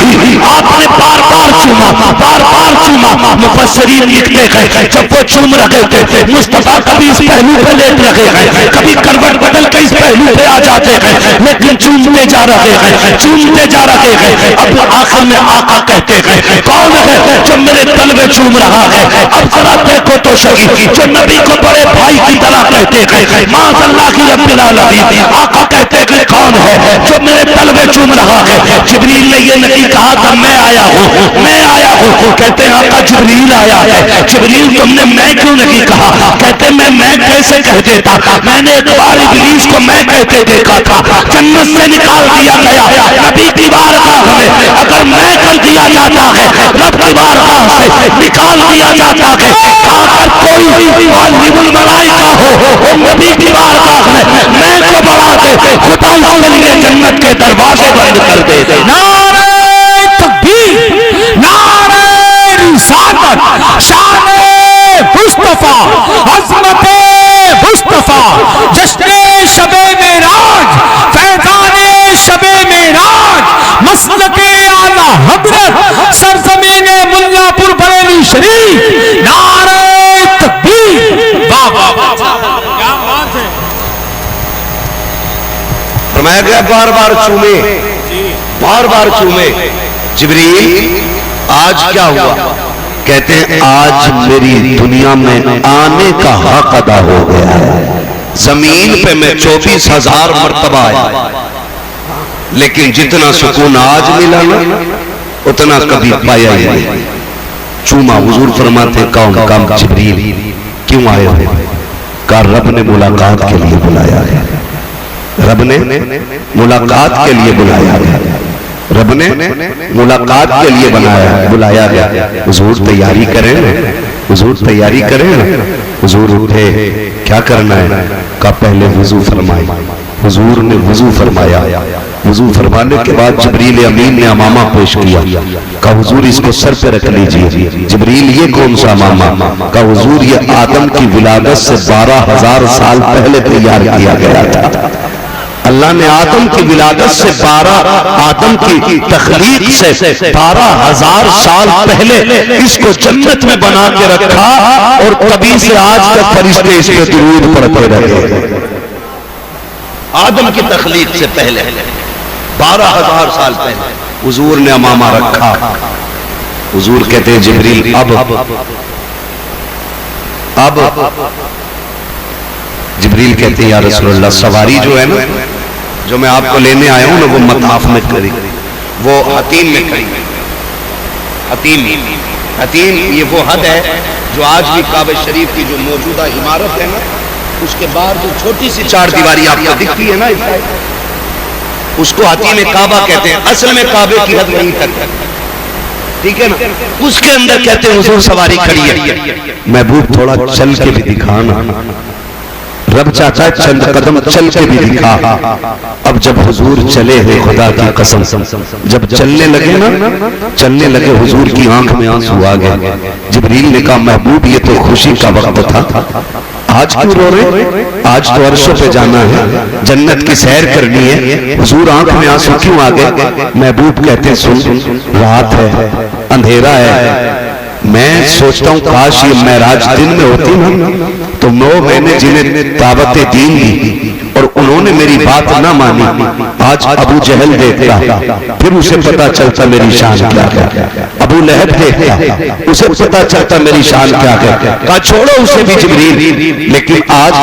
آپ نے بار بار چوما، بار بار چوما. مفسرین لکھتے ہیں جب وہ چوم رہے تھے مصطفیٰ کبھی اس پہلو پہ لیٹ رہے ہیں، کبھی کروٹ بدل کے اس پہلو پہ آ جاتے ہیں، لیکن چومتے جا رہے ہیں، چومتے جا رہے ہیں. اب آخر میں آقا کہتے ہیں کون ہے جو میرے تلوے چوم رہا ہے؟ اب ذرا دیکھو تو صحیح، جو نبی کو بڑے بھائی کی طرح کہتے ہیں معاذ اللہ کی رب العالمین. آقا کہتے ہیں کون ہے جو میرے تلوے چوم رہا ہے؟ جبریل نے یہ نہیں کہا تھا میں آیا ہوں، میں آیا ہوں. کہتے ہیں آقا جبریل آیا ہے. جبریل تم نے میں کیوں نہیں کہا؟ کہتے میں کیسے کہہ دیتا؟ میں نے ایک بار ابلیس کو میں کہتے دیکھا تھا، جنت سے نکال دیا گیا. نبی کی بارگاہ میں اگر میں کر دیا جاتا ہے، رب کی بارگاہ سے نکال دیا جاتا ہے. اگر کوئی عالم الملائکہ ہو وہ نبی کی بارگاہ میں کو بڑھا دے، خدا اس کے لیے جنت کے دروازے بند کر دے. نعرہ تکبیر، نعرہ رسالت، شان مصطفیٰ، عظمت مصطفیٰ، جشن شب معراج، فیضان شب معراج، مسلک اعلی حضرت، سرزمین ملا پور بریلی شریف. نعرہ تکبیر. واہ واہ واہ، کیا بات ہے. فرمایا گیا بار بار چومے، بار بار چومے. جبریل آج کیا ہوا؟ کہتے ہیں آج میری دنیا میں آنے کا حق ادا ہو گیا ہے. زمین پہ میں 24,000 مرتبہ آیا، لیکن جتنا سکون آج ملا نا اتنا کبھی پایا ہی نہیں. چوما. حضور فرماتے کون کام؟ جبریل. کیوں آئے ہو؟ کہا رب نے ملاقات کے لیے بلایا ہے، رب نے ملاقات کے لیے بلایا ہے، رب نے ملاقات کے لیے بلایا گیا. حضور تیاری کریں، حضور تیاری کریں. حضور اٹھے، کیا کرنا ہے؟ کہا پہلے وضو فرمائے. حضور نے وضو فرمایا. وضو فرمانے کے بعد جبریل امین نے امامہ پیش کیا. کہا حضور اس کو سر پہ رکھ لیجئے. جبریل یہ کون سا امامہ؟ کہا حضور یہ آدم کی ولادت سے 12,000 سال پہلے تیار کیا گیا تھا. اللہ نے آدم کی ولادت سے آدم کی تخلیق سے 12,000 سال پہلے اس کو جنت میں بنا کے رکھا، اور کبھی سے آج تک فرشتے اس پہ درود پڑھتے رہے. آدم کی تخلیق سے پہلے 12,000 سال پہلے حضور نے امامہ رکھا. حضور کہتے ہیں جبریل اب جبریل کہتے ہیں یا رسول اللہ سواری جو ہے نا جو میں آپ کو لینے آیا ہوں نا وہ مطاف میں کھڑی، وہ حتیم میں کھڑی. حتیم یہ وہ حد ہے جو آج بھی کعبہ شریف کی جو موجودہ عمارت ہے نا اس کے باہر جو چھوٹی سی 4 دیواری آپ کو دکھتی ہے نا اس کو حتیم کعبہ کہتے ہیں. اصل میں کعبے کی حد نہیں تک، ٹھیک ہے نا، اس کے اندر کہتے ہیں حضور سواری کھڑی ہے. محبوب تھوڑا چل کے بھی دکھانا. رب چاہتا ہے چند قدم چل کے بھی دکھا. اب جب حضور چلے ہیں خدا کی قسم جب چلنے لگے نا چلنے لگے حضور کی آنکھ میں آنسو آ گئے. جبریل نے کہا محبوب یہ تو خوشی کا وقت تھا, آج کیوں رو رہے؟ آج تو عرشوں پہ جانا ہے, جنت کی سیر کرنی ہے, حضور آنکھ میں آنسو کیوں آ گئے؟ محبوب کہتے ہیں سن رات ہے اندھیرا ہے, میں سوچتا ہوں کاش یہ معراج دن میں ہوتی نا تو میں نے جنہیں دعوت دین دی اور انہوں نے میری بات نہ مانی, آج ابو جہل دیکھتا پھر اسے پتا چلتا میری شان کیا ہے, ابو لہب دیکھتا اسے پتا چلتا میری شان کیا ہے. کہا چھوڑو اسے بھی جبریل, لیکن آج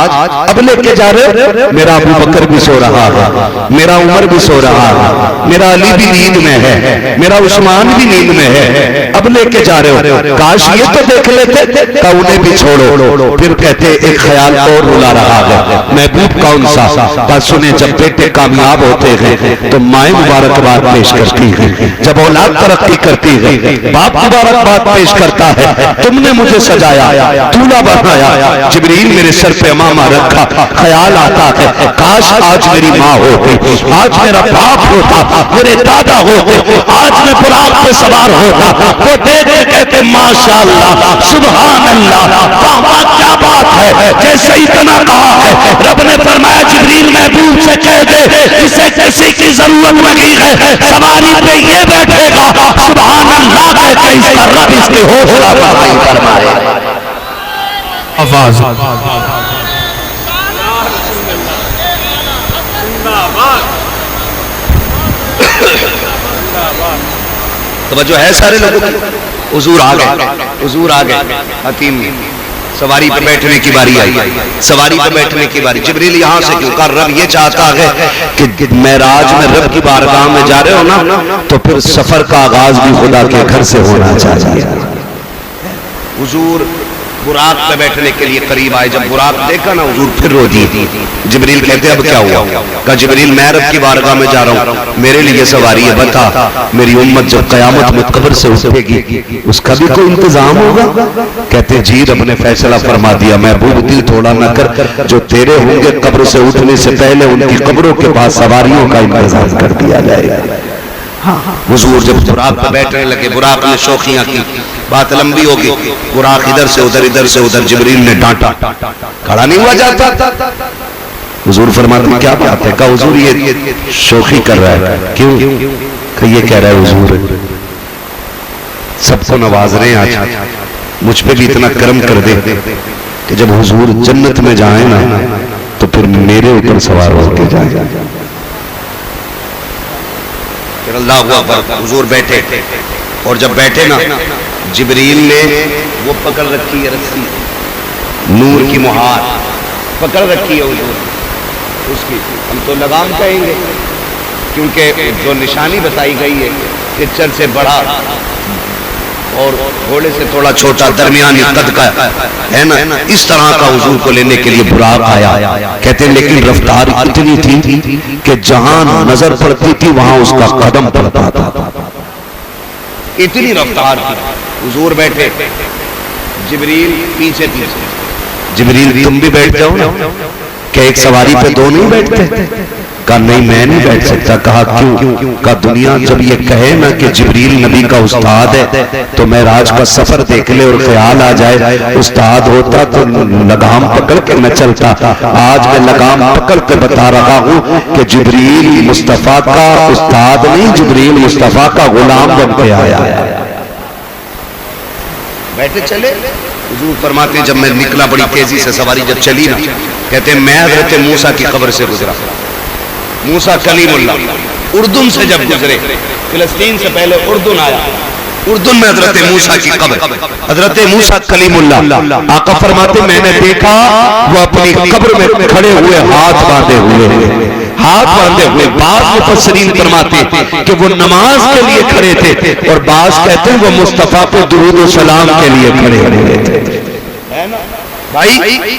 اب لے کے جا رہے, میرا ابو بکر بھی سو رہا ہے, میرا عمر بھی سو رہا ہے, میرا علی بھی نیند میں ہے, میرا عثمان بھی نیند میں ہے, اب لے کے جا رہے ہو, کاش یہ تو دیکھ لیتے. کہ انہیں بھی چھوڑو. پھر کہتے ایک خیال اور رلا رہا ہے, محبوب کون سا؟ بس سنیں جب بیٹے کامیاب ہوتے ہیں تو مائیں مبارکباد پیش کرتی ہیں, جب اولاد ترقی کرتی ہے باپ مبارکباد پیش کرتا ہے, تم نے مجھے سجایا دولہا بنایا, جبریل میرے سر پہ امامہ رکھا, خیال آتا ہے کاش آج میری ماں ہوتی, آج میرا باپ ہوتا, میرے دادا ہوتے, آج میں براق پہ سوار ہوتا. وہ دیکھ کہتے ماشاءاللہ سبحان اللہ, کیا بات ہے, جیسے اتنا کہا ہے رب نے فرمایا جبریل محبوب سے کہہ دے اسے کسی کی ضرورت نہیں ہے, سواری پہ یہ بیٹھے گا, سبحان اللہ کہہ کے اس کا رب اس کے حوصلہ افزائی فرمائے. آواز توجہ ہے سارے لوگوں کی. حضور آ گئے, حضور آ گئے, حکیم سواری پہ بیٹھنے کی باری آئی, سواری پہ بیٹھنے کی باری. جبریل یہاں سے کیوں کہا رب یہ چاہتا ہے کہ معراج میں رب کی بارگاہ میں جا رہے ہو نا تو پھر سفر کا آغاز بھی خدا کے گھر سے ہونا چاہیے. حضور براق پہ بیٹھنے کے لیے قریب آئے, جب براق دیکھا نا حضور پھر رو دی. جبریل کہتے اب کیا ہوا؟ کہا جبریل میں رب کی بارگاہ میں جا رہا ہوں, میرے لیے سواری ہے, بتا میری امت جب قیامت میں قبر سے اٹھے گی اس کا بھی کوئی انتظام ہوگا؟ کہتے جی رب نے فیصلہ فرما دیا, محبوب دل تھوڑا نہ کر, جو تیرے ہوں گے قبر سے اٹھنے سے پہلے ان کی قبروں کے پاس سواریوں کا انتظام کر دیا جائے گا. حضور جب براق پہ بیٹھنے لگے, براق نے شوخیاں کی, بات لمبی ہوگی, براق ادھر سے ادھر ادھر سے ادھر, جبریل نے ڈانٹا, کھڑا نہیں ہوا جاتا. حضور فرماتے ہیں کیا بات ہے؟ کہا حضور یہ شوخی کر رہا ہے. کیوں؟ کہ یہ کہہ رہا ہے حضور سب کو نواز رہے ہیں, آج مجھ پہ بھی اتنا کرم کر دے کہ جب حضور جنت میں جائیں نا تو پھر میرے اوپر سوار ہو کے جائیں. پھر اللہ اکبر, حضور بیٹھے, اور جب بیٹھے نا جبریل نے وہ پکڑ رکھی ہے رسی, نور کی مہار پکڑ رکھی ہے حضور, اس کی ہم تو لگام کہیں گے کیونکہ جو نشانی بتائی گئی ہے کہ چر سے بڑا اور گھوڑے سے تھوڑا چھوٹا درمیانی قد کا ہے نا, اس طرح کا حضور کو لینے کے لیے براق آیا. کہتے ہیں لیکن رفتار اتنی تھی کہ جہاں نظر پڑتی تھی وہاں اس کا قدم پڑتا تھا, اتنی رفتار تھی. حضور بیٹھے, جبریل پیچھے پیچھے. جبریل تم بھی بیٹھ جاؤ نا, کہ ایک سواری پہ دو نہیں بیٹھتے؟ کہا نہیں میں نہیں بیٹھ سکتا. کہا کیوں؟ کہا دنیا جب یہ کہے نا کہ جبریل نبی کا استاد ہے تو معراج کا سفر دیکھ لے اور خیال آ جائے استاد ہوتا تو لگام پکڑ کے میں چلتا. آج میں لگام پکڑ کے بتا رہا ہوں کہ جبریل مصطفیٰ کا استاد نہیں, جبریل مصطفیٰ کا غلام بن کے آیا ہے. بیٹھے چلے. حضور فرماتے جب میں نکلا بڑی تیزی سے سواری جب چلی نا, کہتے ہیں میں حضرت موسیٰ کی قبر سے گزرا. موسیٰ کلیم اللہ اردن سے جب گزرے, فلسطین سے پہلے اردن آیا, اردن میں حضرت موسیٰ کی قبر, حضرت موسیٰ کلیم اللہ. آقا فرماتے میں نے دیکھا وہ اپنی قبر میں کھڑے ہوئے ہاتھ باندھے ہوئے, ہاتھ باندھے ہوئے. بعض مفسرین فرماتے کہ وہ نماز کے لیے کھڑے تھے, اور بعض کہتے ہیں وہ مصطفیٰ کو درود و سلام کے لیے کھڑے ہوئے تھے. بھائی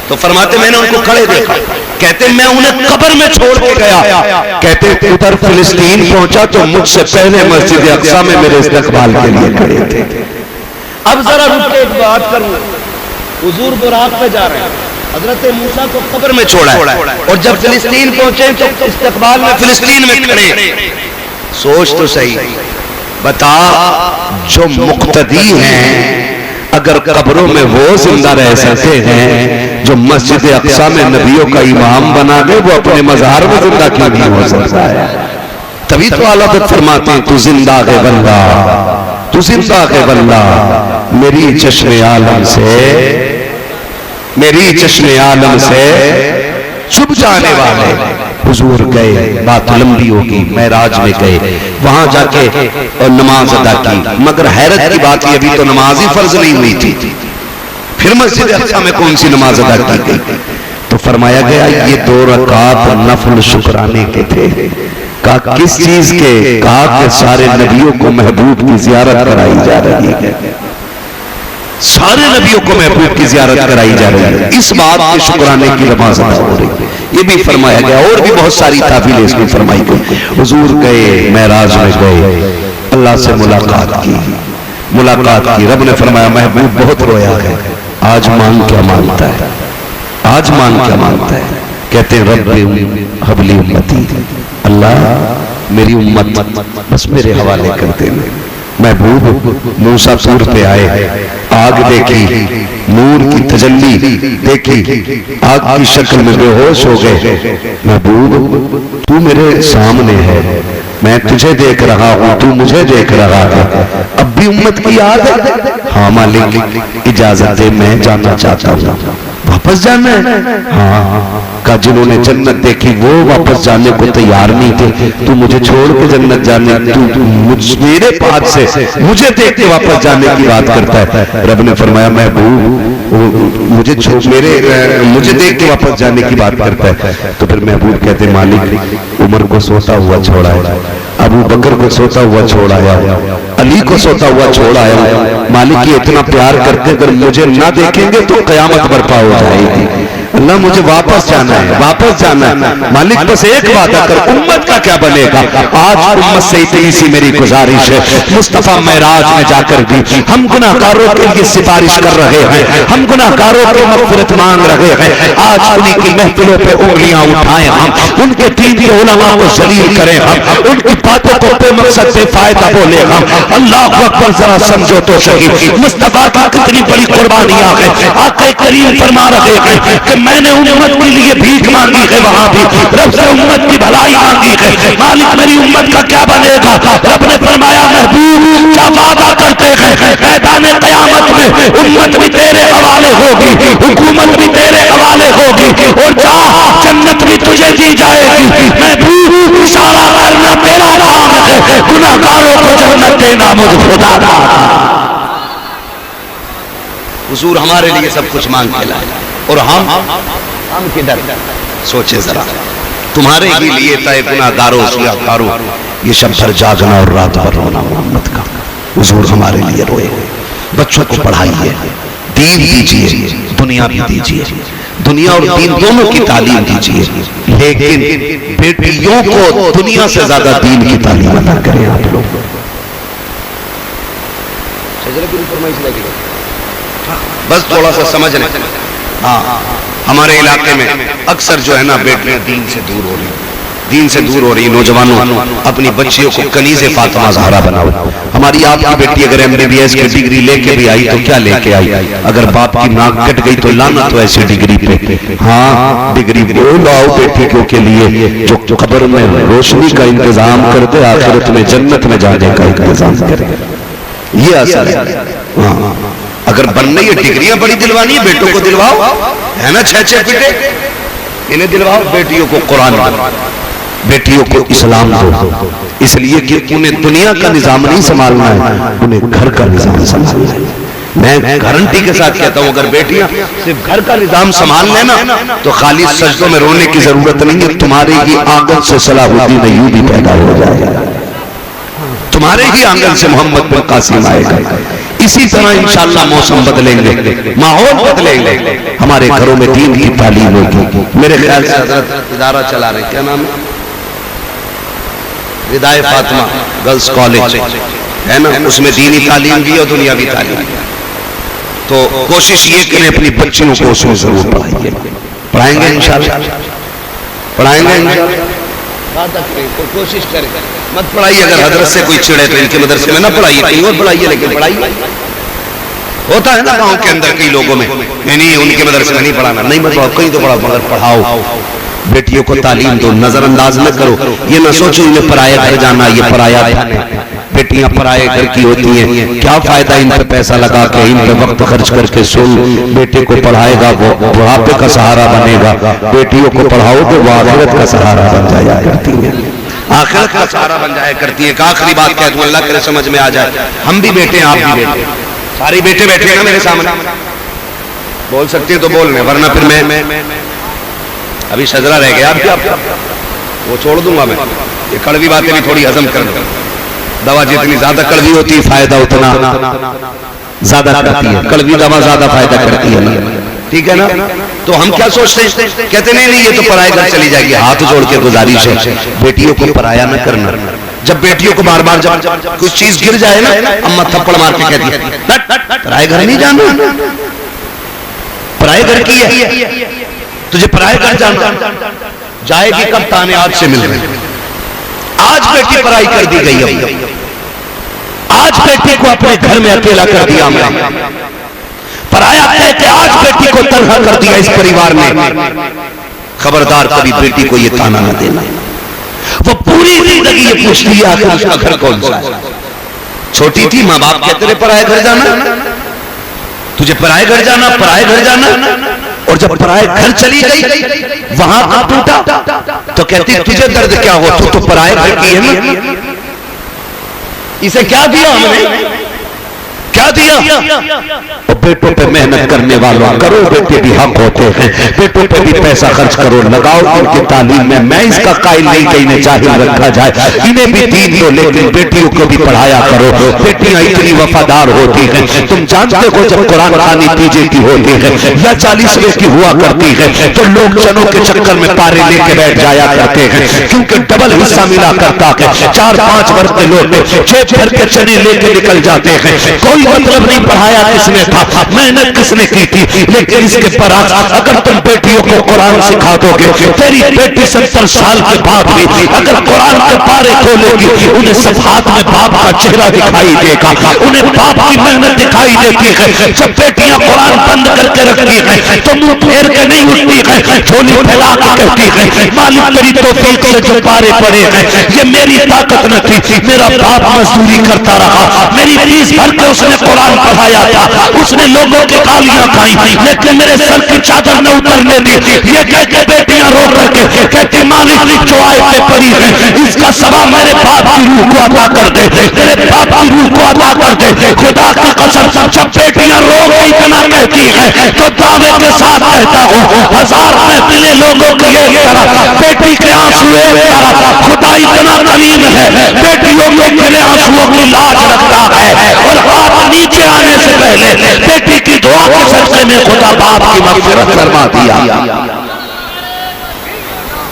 تو فرماتے میں نے ان کو کھڑے دیکھا, کہتے میں انہیں قبر میں چھوڑ کے گیا. کہتے ادھر فلسطین پہنچا تو مجھ سے پہلے مسجد اقصی میں میرے استقبال کے لیے کھڑے تھے. اب ذرا رک کے ایک بات کروں, حضور براق پہ جا رہے ہیں, حضرت موسیٰ کو قبر میں چھوڑا ہے اور جب فلسطین پہنچے تو استقبال میں فلسطین میں کھڑے. سوچ تو صحیح, بتا جو مقتدی ہیں اگر قبروں میں وہ زندہ رہ سکتے ہیں جو مسجد اقصی میں نبیوں کا امام بنا دے, وہ اپنے مزار میں زندہ کیوں نہیں ہو سکتا ہے؟ تبھی تو اعلیٰ حضرت فرماتے ہیں تو زندہ ہے بندہ, تو زندہ ہے بندہ, میری چشم عالم سے, میری چشم عالم سے چھپ جانے والے. حضور گئے, بات لمبی ہوگی, معراج میں گئے, وہاں جا کے نماز ادا کی, مگر حیرت کی بات یہ ابھی تو نماز ہی فرض نہیں ہوئی تھی, پھر مسجد اقصی میں کون سی نماز ادا کی گئی؟ تو فرمایا گیا یہ 2 رکعات نفل شکرانے کے تھے. کہا کس چیز کے؟ کہا کہ سارے نبیوں کو محبوب کی زیارت کرائی جا رہی ہے, سارے نبیوں کو محبوب کی زیارت کرائی جا رہی ہے, اس بات کے شکرانے کی نماز ادا ہو رہی ہے. یہ بھی فرمایا گیا, اور بھی بہت ساری تعبیریں اس میں فرمائی گئی. حضور گئے, معراج میں گئے, اللہ سے ملاقات کی, ملاقات کی. رب نے فرمایا محبوب بہت رویا ہے, آج مانگ کیا مانگتا ہے, آج مانگ کیا مانگتا ہے؟ کہتے ہیں رب حبلی امتی, اللہ میری امت بس میرے حوالے کرتے ہیں. محبوب موسیٰ طور پہ آئے, آگ دیکھی, نور کی تجلی دیکھی, آگ کی شکل میں بے ہوش ہو گئے. محبوب تو میرے سامنے ہے, میں تجھے دیکھ رہا ہوں, تو مجھے دیکھ رہا ہے, اب بھی امت کی یاد ہے؟ ہاں مالک اجازت دے, میں جانا چاہتا ہوں. واپس جانا ہے؟ ہاں. کہا جنہوں نے جنت دیکھی وہ واپس جانے کو تیار نہیں تھے, تو مجھے چھوڑ کے جنت جانے, تو میرے پاس سے مجھے دیکھ کے واپس جانے کی بات کرتا ہے. رب نے فرمایا محبوب مجھے دیکھ کے واپس جانے کی بات کرتا ہے. تو پھر محبوب کہتے مالک عمر کو سوتا ہوا چھوڑا ہے, ابو بکر کو سوتا ہوا چھوڑا ہے, علی کو سوتا ہوا چھوڑا ہے. مالک یہ اتنا پیار کرتے اگر مجھے نہ دیکھیں گے تو قیامت برپا ہو جائے گی. اللہ مجھے واپس جانا ہے, واپس جانا ہے. مالک بس ایک وعدہ کر, امت کا کیا بنے گا؟ آج امت سے اتنی سی میری گزارش ہے, مصطفیٰ معراج میں جا کر بھی ہم گناہگاروں کے لیے سفارش کر رہے ہیں, ہم گناہگاروں کے مغفرت مانگ رہے ہیں. آج انہی کی محفلوں پہ انگلیاں اٹھائیں ہم, ان کے دین کے علماء کو ذلیل کریں ہم, ان کی باتوں کو بے مقصد سے فائدہ بولے ہم. اللہ اکبر, ذرا سمجھو تو صحیح مصطفیٰ کی کتنی بڑی قربانیاں ہیں. آقا کریم فرما رہے ہیں کہ میں نے امت کے لیے بھیک مانگی ہے, وہاں بھی رب سے امت کی بھلائی مانگی ہے. مالک میری امت کا کیا بنے گا؟ رب نے فرمایا محبوب کیا وعدہ کرتے ہیں, میدان قیامت میں امت بھی تیرے حوالے ہوگی, حکومت بھی تیرے حوالے ہوگی, اور جا جنت بھی تجھے دی جائے گی. محبوب اشارہ کرنا تیرا کام ہے, گناہگاروں کو جنت دینا مجھ خدا کا. حضور ہمارے لیے سب کچھ مانگ کے لائے, اور ہم کدھر؟ سوچے ذرا, تمہارے ہی لیے تائے گناہگاروں سیاہکاروں یہ شب بھر جاگنا اور رات بھر رونا محمد کا. حضور ہمارے لیے روئے, بچوں کو پڑھائیے, دین دیجئے, دنیا بھی دیجئے, دنیا اور دین دونوں کی تعلیم دیجئے, لیکن بیٹیوں کو دنیا سے زیادہ دین کی تعلیم عطا کریں آپ لوگ. بس تھوڑا سا سمجھ لیں. ہاں ہمارے علاقے میں اکثر جو ہے نا بیٹیاں دین سے دور ہو رہی, دین سے دور ہو رہی. نوجوانوں اپنی بچیوں کو کنیز فاطمہ زہرا بناؤ. ہماری آپ کی بیٹی اگر MBBS کی ڈگری لے کے بھی آئی تو کیا لے کے آئی؟ اگر باپ کی ناک کٹ گئی تو لعنت ہو ایسی ڈگری پہ. ہاں ڈگری وہ لاؤ بیٹی کے لیے جو قبر میں روشنی کا انتظام کر دے, آخرت میں جنت میں جانے کا انتظام کرے. یہ اصل ہے. ہاں اگر بننے یہ ڈگریاں بڑی دلوانی ہے, بیٹوں کو دلواؤ, ہے نا 6 پیٹے, انہیں دلواؤ. بیٹیوں کو قرآن دو, بیٹیوں کو اسلام دو, اس لیے کہ انہیں دنیا کا نظام نہیں سنبھالنا ہے, انہیں گھر کا نظام سنبھالنا ہے. میں گارنٹی کے ساتھ کہتا ہوں اگر بیٹیاں صرف گھر کا نظام سنبھال لینا تو خالی سجدوں میں رونے کی ضرورت نہیں ہے. تمہارے ہی آنگن سے صلاح الدین ایوبی پیدا ہو جائے گا, تمہارے ہی آنگن سے محمد بن قاسم آئے گا. اسی طرح انشاءاللہ موسم بدلیں گے, ماحول بدلیں گے, ہمارے گھروں میں دین کی تعلیم ہوگی. میرے خیال سے حضرت ادارہ چلا رہے, کیا نام ہے, ردائے فاطمہ گرلز کالج ہے نا, اس میں دینی تعلیم بھی اور دنیاوی تعلیم. تو کوشش یہ کریں اپنی بچیوں کو اس میں ضرور پڑھائیے. پڑھائیں گے انشاءاللہ, پڑھائیں گے انشاءاللہ, کوشش کریں. مت پڑھائیے اگر حضرت سے کوئی چڑھے تو ان کے مدرسے میں نہ پڑھائیے, کہیں اور پڑھائیے, لیکن پڑھائیے. ہوتا ہے نا گاؤں کے اندر کئی لوگوں میں, نہیں ان کے مدرسے میں نہیں پڑھانا, نہیں مت پڑھاؤ, کہیں تو پڑھاؤ, مگر پڑھاؤ. بیٹیوں کو تعلیم دو, نظر انداز نہ کرو. یہ نہ سوچو انہیں پرایا گھر جانا, یہ پرایا گھر ہے. بیٹیاں پرائے گھر کی ہوتی ہیں, کیا فائدہ ان پہ پیسہ لگا کے, ان پہ وقت خرچ کر کے. سن, بیٹے کو پڑھائے گا وہ بڑھاپے کا سہارا بنے گا, بیٹیوں کو پڑھاؤ تو وہ آخرت کا سہارا بن جایا کرتی ہے, آخرت کا سہارا بن جایا کرتی ہے. ایک آخری بات کہہ دوں, اللہ کرے سمجھ میں آ جائے. ہم بھی بیٹے ہیں, آپ بھی بیٹے, سارے بیٹے بیٹھے ہیں نا میرے سامنے. بول سکتے ہیں تو بول لیں, ورنہ پھر میں ابھی شجرا رہ گیا, آپ کیا وہ چھوڑ دوں گا میں. یہ کڑوی باتیں بھی تھوڑی ہضم کر دوں. دوا جتنی زیادہ کڑوی ہوتی ہے فائدہ اتنا زیادہ کرتی ہے, کڑوی دوا زیادہ فائدہ کرتی ہے, ٹھیک ہے نا. تو ہم کیا سوچتے ہیں, کہتے نہیں یہ تو پرائے گھر چلی جائے گی. ہاتھ جوڑ کے گزارش ہے, بیٹیوں کو پرایا نہ کرنا. جب بیٹیوں کو بار بار جب کچھ چیز گر جائے نا, اماں تھپڑ مار کے کہتی ہے پرائے گھر نہیں جانا, پرائے گھر کی ہے, تجھے پرائے گھر جانا. جائے گی کب, تانے آج سے مل رہے ہیں. آج بیٹی پرائی کر دی گئی ہے, آج بیٹی کو اپنے گھر میں اکیلا کر دیا ہم نے. پرایا کہہ کے آج بیٹی کو تنہا کر دیا اس پریوار نے. خبردار کبھی بیٹی کو یہ تانا نہ دینا. وہ پوری زندگی یہ پوچھتی ہے آخر اس کا گھر کون سا ہے. چھوٹی تھی, ماں باپ کہتے رہے پرائے گھر جانا, تجھے پرائے گھر جانا, پرائے گھر جانا. اور جب پرائے گھر چلی گئی, وہاں کا ٹوٹا تو کہتی تجھے درد کیا ہو, تو پرائے گھر کی ہے نا. اسے کیا دیا ہم نے, کیا دیا. بیٹوں پہ محنت کرنے والوں, کرو بیٹے بھی حق ہوتے ہیں, بیٹوں پہ بھی پیسہ خرچ کرو, لگاؤ ان کی تعلیم میں. میں اس کا قائل نہیں کہ انہیں جاہل رکھا جائے, انہیں بھی دین دو, لیکن بیٹیوں کو بھی پڑھایا کرو. بیٹیاں اتنی وفادار ہوتی ہیں, تم جانتے ہو جب قرآن خوانی پیجے کی ہوتی ہے یا 40ویں کی ہوا کرتی ہے تو لوگ چنوں کے چکر میں پارے لے کے بیٹھ جایا کرتے ہیں, کیونکہ ڈبل حصہ ملا کرتا ہے. 4-5 ورق لوگ 6 بھر کے چنے لے کے نکل جاتے ہیں. کوئی مطلب نہیں پڑھایا کس نے تھا, محنت کس نے کی تھی. لیکن اس کے برعکس اگر تم بیٹیوں کو قرآن سکھا دو گے, تیری بیٹی 70 سال کے بعد بھی اگر قرآن کے پارے کھولے گی, انہیں صفحات میں باپ کا چہرہ دکھائی دے گا, انہیں باپ کی محنت دکھائی دیتی ہے. جب بیٹیاں قرآن بند کر کے رکھتی ہیں تو منہ پھیر کے نہیں اٹھتی ہے, جھولی پھیلا کے کہتی ہے مالک میری توفیق سے جو پارے پڑے ہیں یہ میری طاقت نہ تھی, میرا باپ مزدوری کرتا رہا, میری فیس بھر کے اس نے قرآن پڑھایا تھا, اس نے لوگوں کی گالیاں کھائی, لیکن میرے سر کی چادر نہ اترنے دی. یہ کہہ کے بیٹیاں رو کر کے کہتی مالک جو آیتیں پڑھی ہیں اس کا ثواب میرے باپ کی روح کو عطا کر دے, میرے باپ کی روح کو عطا کر دے. خدا کی قسم جب بیٹیاں رو کے اتنا کہتی ہیں تو دعوے کے ساتھ کہتا ہوں 1000 محفلیں لوگوں کی ایک طرف, بیٹی کے آنسو ایک طرف. خدا اتنا کریم ہے, بیٹیوں کے گرے آنسوؤں کی لاج رکھتا ہے, اور ہاتھ نیچے آنے سے پہلے بیٹی کی دعا کے صدقے میں خدا باپ کی مغفرت فرما دیا.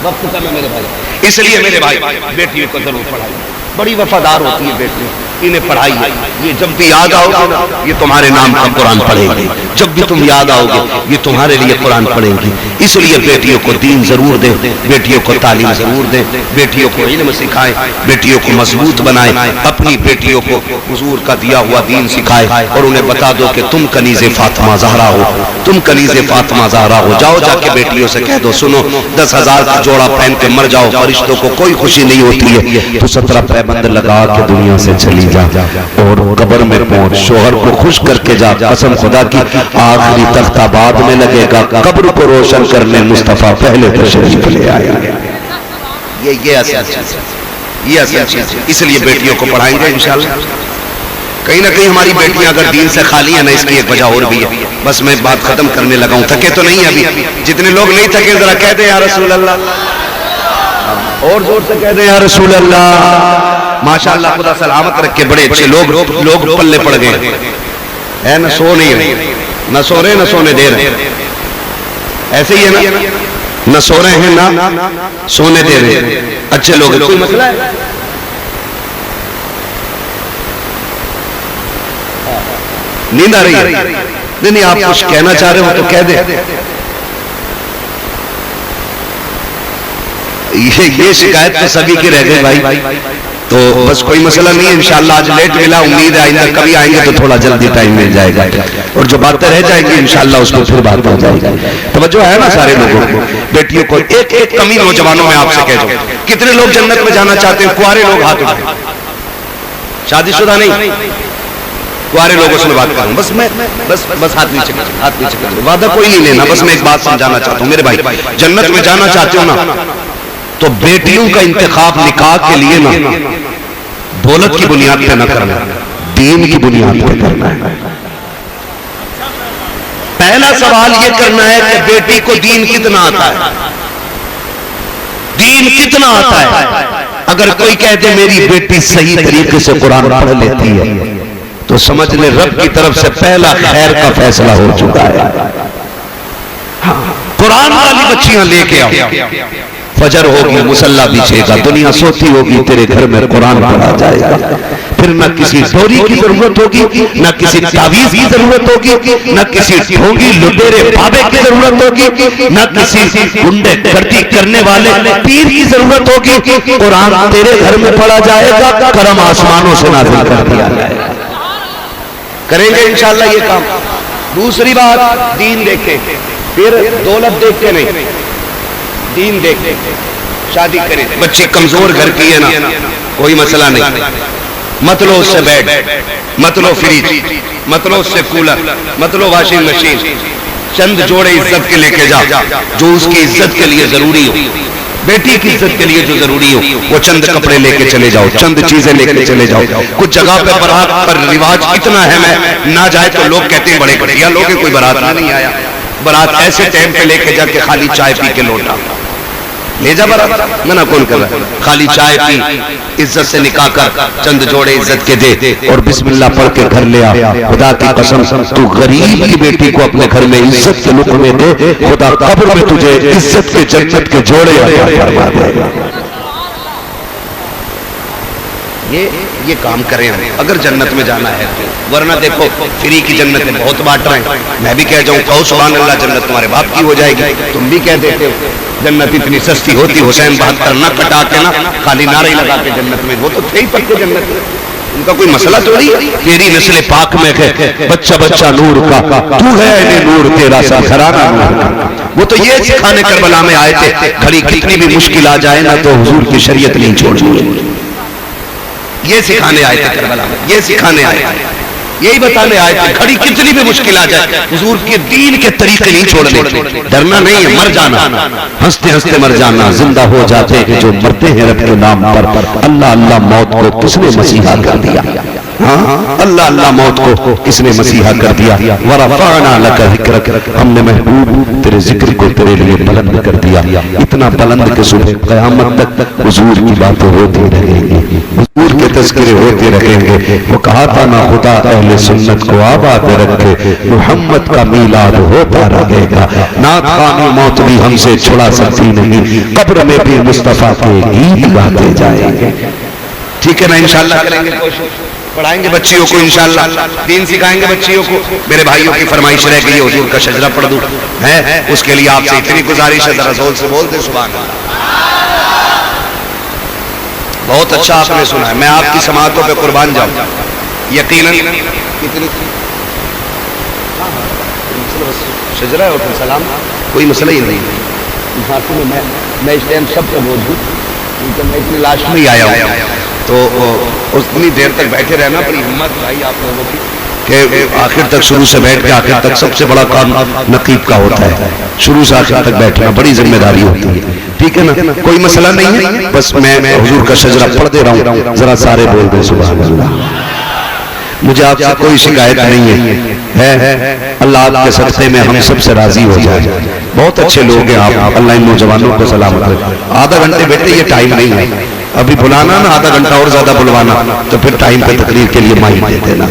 وقت کم ہے میرے بھائی, اس لیے میرے بھائی بیٹیوں کو ضرور پڑھائیے. بڑی وفادار ہوتی ہے بیٹی, انہیں پڑھائیے. یہ جب بھی یاد آؤ گے یہ تمہارے نام کا قرآن پڑھے گی, جب بھی تم یاد آؤ گے یہ تمہارے لیے قرآن پڑھیں گی. اس لیے بیٹیوں کو دین ضرور دیں, بیٹیوں کو تعلیم ضرور دیں, بیٹیوں کو علم سکھائیں, بیٹیوں کو مضبوط بنائیں, اپنی بیٹیوں کو حضور کا دیا ہوا دین سکھائیں, اور انہیں بتا دو کہ تم کنیز فاطمہ زہرا ہو, تم کنیز فاطمہ زہرا ہو. جاؤ جا کے بیٹیوں سے کہہ دو سنو 10,000 کا جوڑا پہن کے مر جاؤ, فرشتوں کو کوئی خوشی نہیں ہوتی ہے, تو 17 پیبند لگا کے دنیا سے چلی جا, اور قبر میں پہنچ شوہر کو خوش کر کے جا. قسم خدا کی آخری تختہ بعد میں لگے گا, قبر کو روشن کرنے مصطفیٰ پہلے تشریف لے آئے. یہ اصل چیز ہے, یہ اصل چیز ہے. اس لیے بیٹیوں کو پڑھائیں گے انشاءاللہ. کہیں نہ کہیں ہماری بیٹیاں اگر دین سے خالی ہیں نا, اس کی ایک وجہ اور بھی ہے. بس میں بات ختم کرنے لگا ہوں, تھکے تو نہیں ابھی. جتنے لوگ نہیں تھکے ذرا کہہ دیں یا رسول اللہ, اور زور سے کہہ دیں یا رسول اللہ. ماشاءاللہ خدا سلامت رکھے, بڑے اچھے لوگ پلے پڑ گئے ہیں, نہ سو نہیں رہے, نہ سو رہے نہ سونے دے رہے. ایسے ہی ہے نا, نہ سو رہے ہیں نہ سونے دے رہے. اچھے لوگ, کوئی مسئلہ ہے؟ نیند آ رہی ہے, نہیں آپ کچھ کہنا چاہ رہے ہو تو کہہ دیں. یہ شکایت تو سبھی کی رہ گئی بھائی. تو بس کوئی مسئلہ نہیں ہے، انشاءاللہ آج لیٹ ملا، امید ہے آئندہ کبھی آئیں گے تو تھوڑا جلدی ٹائم مل جائے گا، اور جو باتیں رہ جائیں گی انشاءاللہ اس کو پھر بات ہو جائے گی. توجہ ہے نا سارے لوگوں کو، بیٹیوں کو. ایک ایک کمی نوجوانوں میں آپ سے کہہ دوں، کتنے لوگ جنت میں جانا چاہتے ہیں؟ کنوارے لوگ ہاتھ اٹھائیں. شادی شدہ نہیں، کنوارے لوگوں سے میں بات کروں. بس میں بس ہاتھ نیچے کر، وعدہ کوئی نہیں لینا، بس میں ایک بات سمجھانا چاہتا ہوں میرے بھائی. جنت میں جانا چاہتے ہو نا تو بیٹیوں کا انتخاب نکاح کے لیے نا دولت کی بنیاد پہ نہ کرنا، دین کی بنیاد پہ کرنا ہے. پہلا سوال یہ کرنا ہے کہ بیٹی کو دین کتنا آتا ہے، دین کتنا آتا ہے. اگر کوئی کہہ دے میری بیٹی صحیح طریقے سے قرآن پڑھ لیتی ہے تو سمجھ لے رب کی طرف سے پہلا خیر کا فیصلہ ہو چکا ہے. قرآن والی بچیاں لے کے آؤ، فجر ہوگی مصلی بچھے گا، دنیا سوتی ہوگی، تیرے گھر میں قرآن پڑھا جائے گا. پھر نہ کسی ڈوری کی ضرورت ہوگی، نہ کسی تعویذ کی ضرورت ہوگی، نہ کسی ڈھونگی لٹیرے بابے کی ضرورت ہوگی، نہ کسی گنڈے گردی کرنے والے پیر کی ضرورت ہوگی. قرآن تیرے گھر میں پڑھا جائے گا، کرم آسمانوں سے نازل کر دیا جائے گا. کریں گے انشاءاللہ یہ کام. دوسری بات، دین دیکھیں، پھر دولت دیکھ کے نہیں، دین دیکھ کے شادی کریں. بچی کمزور گھر کی ہے نا، کوئی مسئلہ نہیں، مت لو اس سے بیڈ، مت لو فریج، مت لو اس سے کولر، مت لو واشنگ مشین. چند جوڑے عزت کے لے کے جا، جو اس کی عزت کے لیے ضروری ہو، بیٹی کی عزت کے لیے جو ضروری ہو وہ چند کپڑے لے کے چلے جاؤ، چند چیزیں لے کے چلے جاؤ. کچھ جگہ پہ برات پر رواج اتنا اہم ہے، نہ جائے تو لوگ کہتے ہیں بڑے گھٹیا لوگ ہیں، کوئی برات نہیں آیا. برات ایسے ٹائم پہ لے کے جا کے خالی چائے پی کے لوٹا، لے جا برات، منع کون کر رہا ہے؟ خالی چائے پی، عزت سے نکاح کر، چند جوڑے عزت کے دے اور بسم اللہ پڑھ کے گھر لے آ. خدا کی قسم تو غریب کی بیٹی کو اپنے گھر میں عزت کے لقمے دے، خدا قبر میں تجھے عزت کے جنت کے جوڑے عطا فرما دے گا. یہ کام کریں ہم اگر جنت میں جانا ہے. ورنہ دیکھو فری کی جنت میں بہت بانٹ رہے ہیں. میں بھی کہہ جاؤں کہو سبحان اللہ، جنت تمہارے باپ کی ہو جائے گی. تم بھی کہہ دیتے ہو جنت اتنی سستی ہوتی، حسین 72 نہ کٹا کے نا خالی نعرے لگا کے جنت میں، وہ تو تھے ہی پکے جنت میں، ان کا کوئی مسئلہ تھوڑی. تیری نسل پاک میں ہے بچہ بچہ نور کا، تو ہے نور تیرا سا گھرانہ نور کا. وہ تو یہ سکھانے کربلا میں آئے تھے گھڑی کتنی بھی مشکل آ جائے نا تو حضور کی شریعت نہیں چھوڑنی. یہ سکھانے آئے تھے کربلا میں، یہ سکھانے آئے تھے، یہی بتانے آئے تھے گھڑی کتنی بھی مشکل آ جائے حضور کے دین کے طریقے نہیں چھوڑنے. ڈرنا نہیں ہے، مر جانا، ہنستے ہنستے مر جانا. زندہ ہو جاتے ہیں جو مرتے ہیں رب کے نام پر. اللہ اللہ موت کو کس نے مسیحا کر دیا؟ اللہ اللہ موت کو کس نے مسیحا کر دیا؟ ورفعنا لک ذکرک، ہم نے محبوب تیرے ذکر کو تیرے لیے بلند کر دیا. اتنا بلند کہ صبح قیامت تک حضور کی باتیں ہوتی رہیں گی، حضور کے تذکرے ہوتے رہیں گے. وہ کہا تھا نا خدا اہل سنت کو آباد رکھے، محمد کا میلاد ہوتا رہے گا. نعت خوانی موت بھی ہم سے چھڑا سکتی نہیں، قبر میں بھی مصطفیٰ کے گیت گاتے جائیں گے. ٹھیک ہے نا؟ انشاءاللہ کریں گے کوشش، پڑھائیں گے بچیوں کو انشاءاللہ، دین سکھائیں گے بچیوں کو. میرے بھائیوں کی فرمائش رہ گئی حضور کا شجرہ پڑھ دوں ہے، اس کے لیے آپ سے اتنی گزارش ہے ذرا زور سے بول دیں سبحان اللہ. بہت اچھا آپ نے سنا ہے، میں آپ کی سماعتوں پہ قربان جاؤں. یقیناً شجرہ ہے اور سلام، کوئی مسئلہ ہی نہیں. میں اس ٹائم سب کو بول دوں کیونکہ میں اتنی لاش میں ہی آیا ہوں تو اتنی دیر تک بیٹھے رہنا بڑی ہمت بھائی آپ لوگوں کی کہ آخر تک شروع سے بیٹھ کے آخر تک. سب سے بڑا کام نقیب کا ہوتا ہے، شروع سے آخر تک بیٹھنا بڑی ذمہ داری ہوتی ہے. ٹھیک ہے نا؟ کوئی مسئلہ نہیں ہے، بس میں حضور کا شجرہ پڑھ دے رہا ہوں، ذرا سارے بول دیں سبحان اللہ. مجھے آپ سے کوئی شکایت نہیں ہے، اللہ آپ کے صدقے میں ہم سب سے راضی ہو جائے. بہت اچھے لوگ ہیں آپ، اللہ ان نوجوانوں کو سلامت رکھے. آدھا گھنٹے بیٹھے یہ ٹائم نہیں ہے، ابھی بلانا نا آدھا گھنٹہ اور زیادہ بلوانا تو پھر ٹائم پہ تقریر کے لیے مائک دے دینا.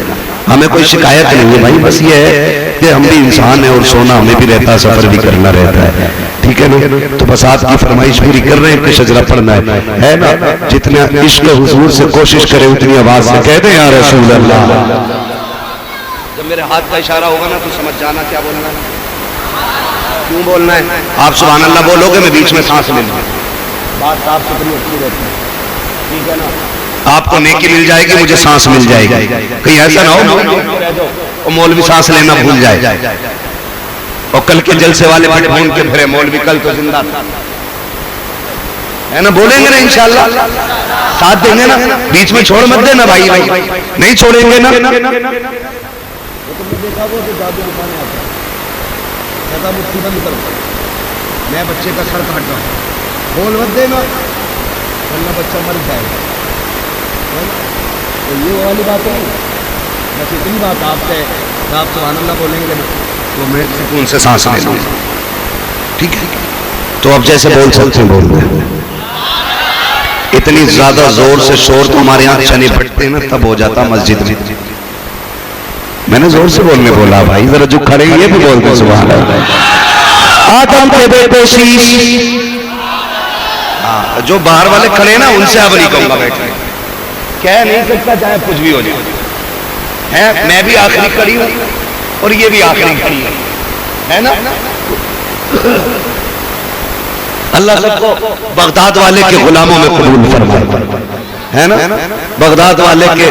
ہمیں کوئی شکایت نہیں ہے بھائی، بس یہ ہے کہ ہم بھی انسان ہیں اور سونا ہمیں بھی رہتا ہے، سفر بھی کرنا رہتا ہے. ٹھیک ہے نا؟ تو بس آپ کی فرمائش پوری کر رہے ہیں کہ شجرہ پڑھنا ہے نا؟ جتنا عشق حضور سے کوشش کرے اتنی آواز سے کہہ دیں یا رسول اللہ. میرے ہاتھ کا اشارہ ہوگا نا تو سمجھ جانا کیا بولنا ہے، کیوں بولنا ہے. آپ سبحان اللہ بولو گے میں بیچ میں سانس لے لوں. بات صاف ستھری اچھی رہتی ہے، ٹھیک ہے نا. آپ کو نیکی مل جائے گی، مجھے سانس مل جائے گی. کہیں ایسا نہ ہو اور مولوی سانس لینا بھول جائے اور کل کے جلسے والے پٹ ڈھونڈ کے پھرے مولوی کل تو زندہ تھا ہے نا. بولیں گے نا انشاءاللہ، ساتھ دیں گے نا، بیچ میں چھوڑ مت دینا بھائی. نہیں چھوڑیں گے نا. میں بچے کا سر کاٹ رہا ہوں، بول مت دینا ورنہ بچہ مر جائے گا. تو یہ والی بات نہیں، بس اتنی بات آپ سے، آپ سبحان اللہ بولیں گے تو میں سکون سے سانس لے لوں. ٹھیک ہے، تو اب جیسے بول سکتے ہیں بول دیں. اتنی زیادہ زور سے شور تو ہمارے یہاں چنے پھٹتے ہیں نا تب ہو جاتا مسجد میں. میں نے زور سے بولنے بولا بھائی، ذرا جو کھڑے ہیں یہ بھی بول دیں سبحان اللہ. آدم کے بیٹے شیش، جو باہر والے کھڑے ہیں نا ان سے اب نہیں کہوں گا بیٹھے، کہہ نہیں سکتا چاہے کچھ بھی ہو جائے. میں بھی آخری کھڑی ہوں اور یہ بھی آخری کھڑی ہے نا. اللہ سب کو بغداد والے کے غلاموں میں قبول فرمائے ہے نا، بغداد والے کے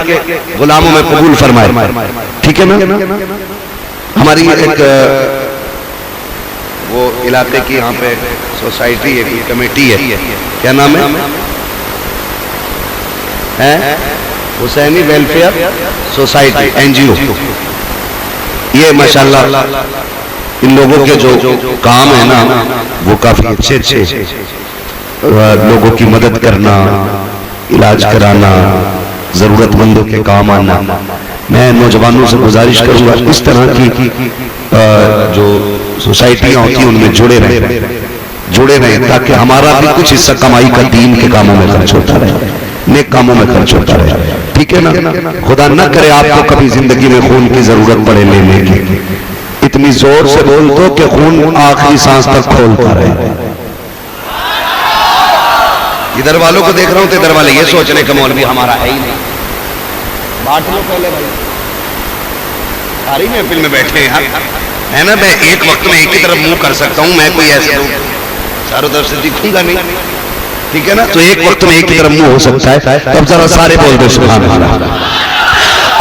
غلاموں میں قبول فرمائے. ٹھیک ہے نا. ہماری ایک وہ علاقے کی یہاں پہ سوسائٹی ہے، کمیٹی ہے، کیا نام ہے، حسینی ویلفیئر سوسائٹی NGO. یہ ماشاءاللہ ان لوگوں کے جو کام ہے نا وہ کافی اچھے لوگوں کی مدد کرنا، علاج کرانا، ضرورت مندوں کے کام آنا. میں نوجوانوں سے گزارش کروں گا اس طرح کی جو سوسائٹیاں ہوتی ہیں ان میں جڑے رہیں تاکہ ہمارا بھی کچھ حصہ کمائی کا دین کے کاموں میں خرچ ہوتا رہے، نیک کاموں میں خرچ ہوتا رہے. ٹھیک ہے نا. خدا نہ کرے آپ کو کبھی زندگی میں خون کی ضرورت پڑے لینے کی. اتنی زور سے بول دو کہ خون آخری سانس تک کھولتا رہے. ادھر والوں کو دیکھ رہا ہوں تو ادھر والے یہ سوچ رہے کہ مولوی ہمارا ہے ہی نہیں. بات لو پہلے بھائی، ساری محفل میں بیٹھے ہیں ہے نا. میں ایک وقت میں ایک ہی طرف منہ کر سکتا ہوں، میں کوئی ایسے چاروں طرف سے دکھوں گا نہیں. ٹھیک ہے نا. تو ایک وقت میں ایک ہی طرف منہ ہو سکتا ہے. تب ذرا سارے بول دو سبحان اللہ.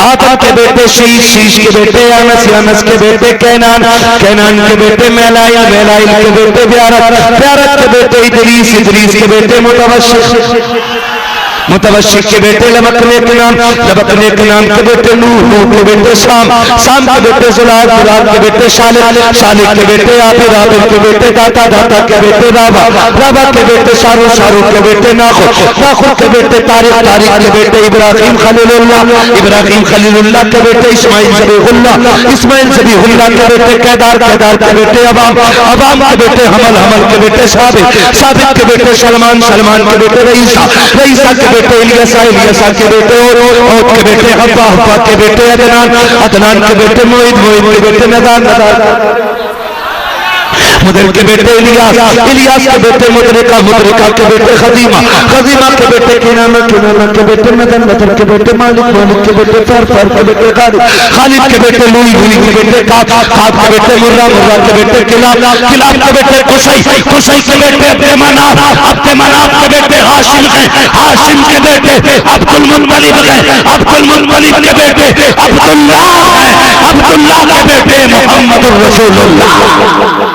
آدم کے بیٹے شیش، شیش کے بیٹے یانس، یانس کے بیٹے کینان، کینان کے بیٹے میلائل، میلائل کے بیٹے بیارت، بیارت کے بیٹے ادریس، ادریس کے بیٹے متوشق، متوشق کے بیٹے لبکنے کنان، لبکنے کنان کے بیٹے نوح، نوح کے بیٹے شام، شام کے بیٹے زلال، زلال کے بیٹے شالق، شالق کے بیٹے عابد، عابد کے بیٹے داتا، داتا کے بیٹے رابع، رابع کے بیٹے شاروخ، شاروخ کے بیٹے ناخر، ناخر کے بیٹے طارق، طارق کے بیٹے ابراہیم خلیل اللہ، ابراہیم خلیل اللہ کے بیٹے اسماعیل ذبیح اللہ، اسماعیل ذبیح اللہ کے بیٹے کیدار، کیدار کے بیٹے عوام، عوام کے بیٹے حمل، حمل کے بیٹے ثابت، ثابت کے بیٹے سلمان، سلمان کے بیٹے رئیسہ، رئیسہ کے بیٹے الیسا، الیسا کے بیٹے اوت کے بیٹے حبا، حبا کے بیٹے عدنان، عدنان کے بیٹے معید، معید کے بیٹے نذار، نذار مدر کے بیٹے الیاس، الیاس کے بیٹے مدرکہ، مدرکہ کے بیٹے خزیمہ، خزیمہ کے بیٹے کنانہ، کنانہ کے بیٹے مدن، مدن کے بیٹے مالک، مالک کے بیٹے فر، فر کے بیٹے غالب، غالب کے بیٹے لوئی، لوئی کے بیٹے قاب، قاب کے بیٹے مرہ، مرہ کے بیٹے کلاب، کلاب کے بیٹے قصی، قصی کے بیٹے عبد مناف، عبد مناف کے بیٹے ہاشم ہیں، ہاشم کے بیٹے عبد المطلب ہیں، عبد المطلب کے بیٹے عبداللہ ہیں، عبداللہ کے بیٹے محمد الرسول اللہ.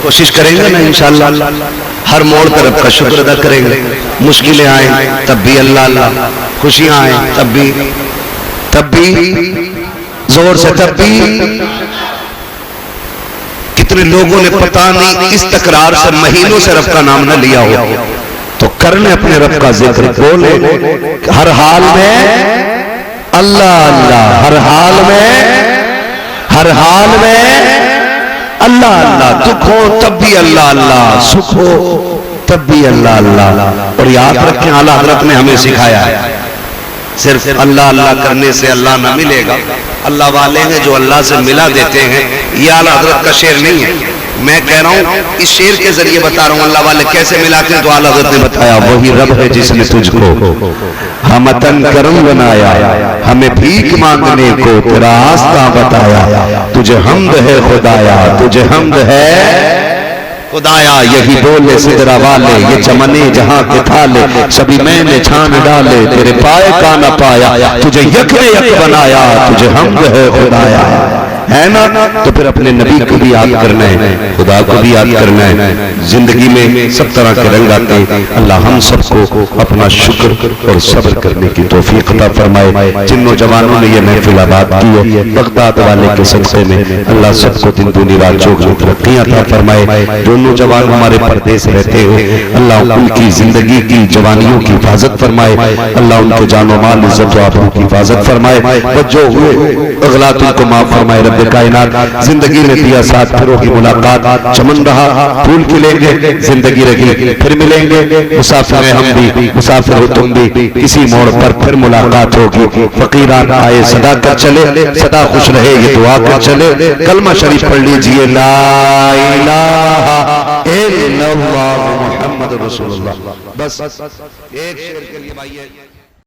کوشش کریں گے نا انشاءاللہ ہر موڑ پر رب کا شکر ادا کریں گے. مشکلیں آئیں تب بھی اللہ اللہ، خوشیاں آئیں تب بھی زور سے، تب بھی. کتنے لوگوں نے پتہ نہیں اس تکرار سے مہینوں سے رب کا نام نہ لیا ہو، تو کرنے اپنے رب کا ذکر، بولے ہر حال میں اللہ اللہ، ہر حال میں، ہر حال میں اللہ اللہ. دکھ ہو تب بھی اللہ اللہ، سکھ ہو تب بھی اللہ اللہ. اور یاد رکھیں اعلیٰ حضرت نے ہمیں سکھایا ہے صرف اللہ اللہ کرنے سے اللہ نہ ملے گا. اللہ والے ہیں جو اللہ سے ملا دیتے ہیں. یہ اعلیٰ حضرت کا شعر نہیں ہے, میں کہہ رہا ہوں اس شعر کے ذریعے بتا رہا ہوں اللہ والے کیسے ملاتے ہیں. تو اعلیٰ حضرت نے بتایا وہی رب ہے جس نے تجھ کو ہمتن کرم بنایا, ہمیں بھیک مانگنے کو تیرا راستہ بتایا. تجھے حمد ہے خدایا, تجھے حمد ہے خدایا. یہی بولے سدرا والے یہ چمنے جہاں کے تھالے, سبھی میں نے چھان ڈالے تیرے پائے کا نہ پایا. تجھے یک نے یک بنایا, تجھے حمد ہے خدایا. ہے نا, تو پھر اپنے نبی کو بھی یاد کرنا ہے, خدا کو بھی یاد کرنا ہے. زندگی میں سب طرح کے رنگ آتے ہیں. اللہ ہم سب کو اپنا شکر اور صبر کرنے کی توفیق عطا فرمائے. جن نوجوانوں نے یہ محفل آباد کی ہے بغداد والے کے صدقے میں اللہ سب کو دن دنیا رات چوک میں ترقیاں عطا فرمائے. جو نوجوان ہمارے پردیس رہتے ہیں اللہ ان کی زندگی کی جوانیوں کی حفاظت فرمائے. اللہ ان کے جان و مال عزت و آبرو کی حفاظت فرمائے. جو ہوئے اغلاط ان کو معاف فرمائے. رب کائنات زندگی میں دیا ساتھ پھروں کی ملاقات, چمن رہا پھول کھلیں گے, زندگی رہی پھر ملیں گے. مسافر ہم بھی, مسافر ہو تم بھی, کسی موڑ پر پھر ملاقات ہوگی. فقیران آئے صدا کر چلے, صدا خوش رہے یہ دعا کر چلے. کلمہ شریف پڑھ لیجئے لا الہ الا اللہ محمد رسول اللہ. بس ایک شعر کے لیے بھائی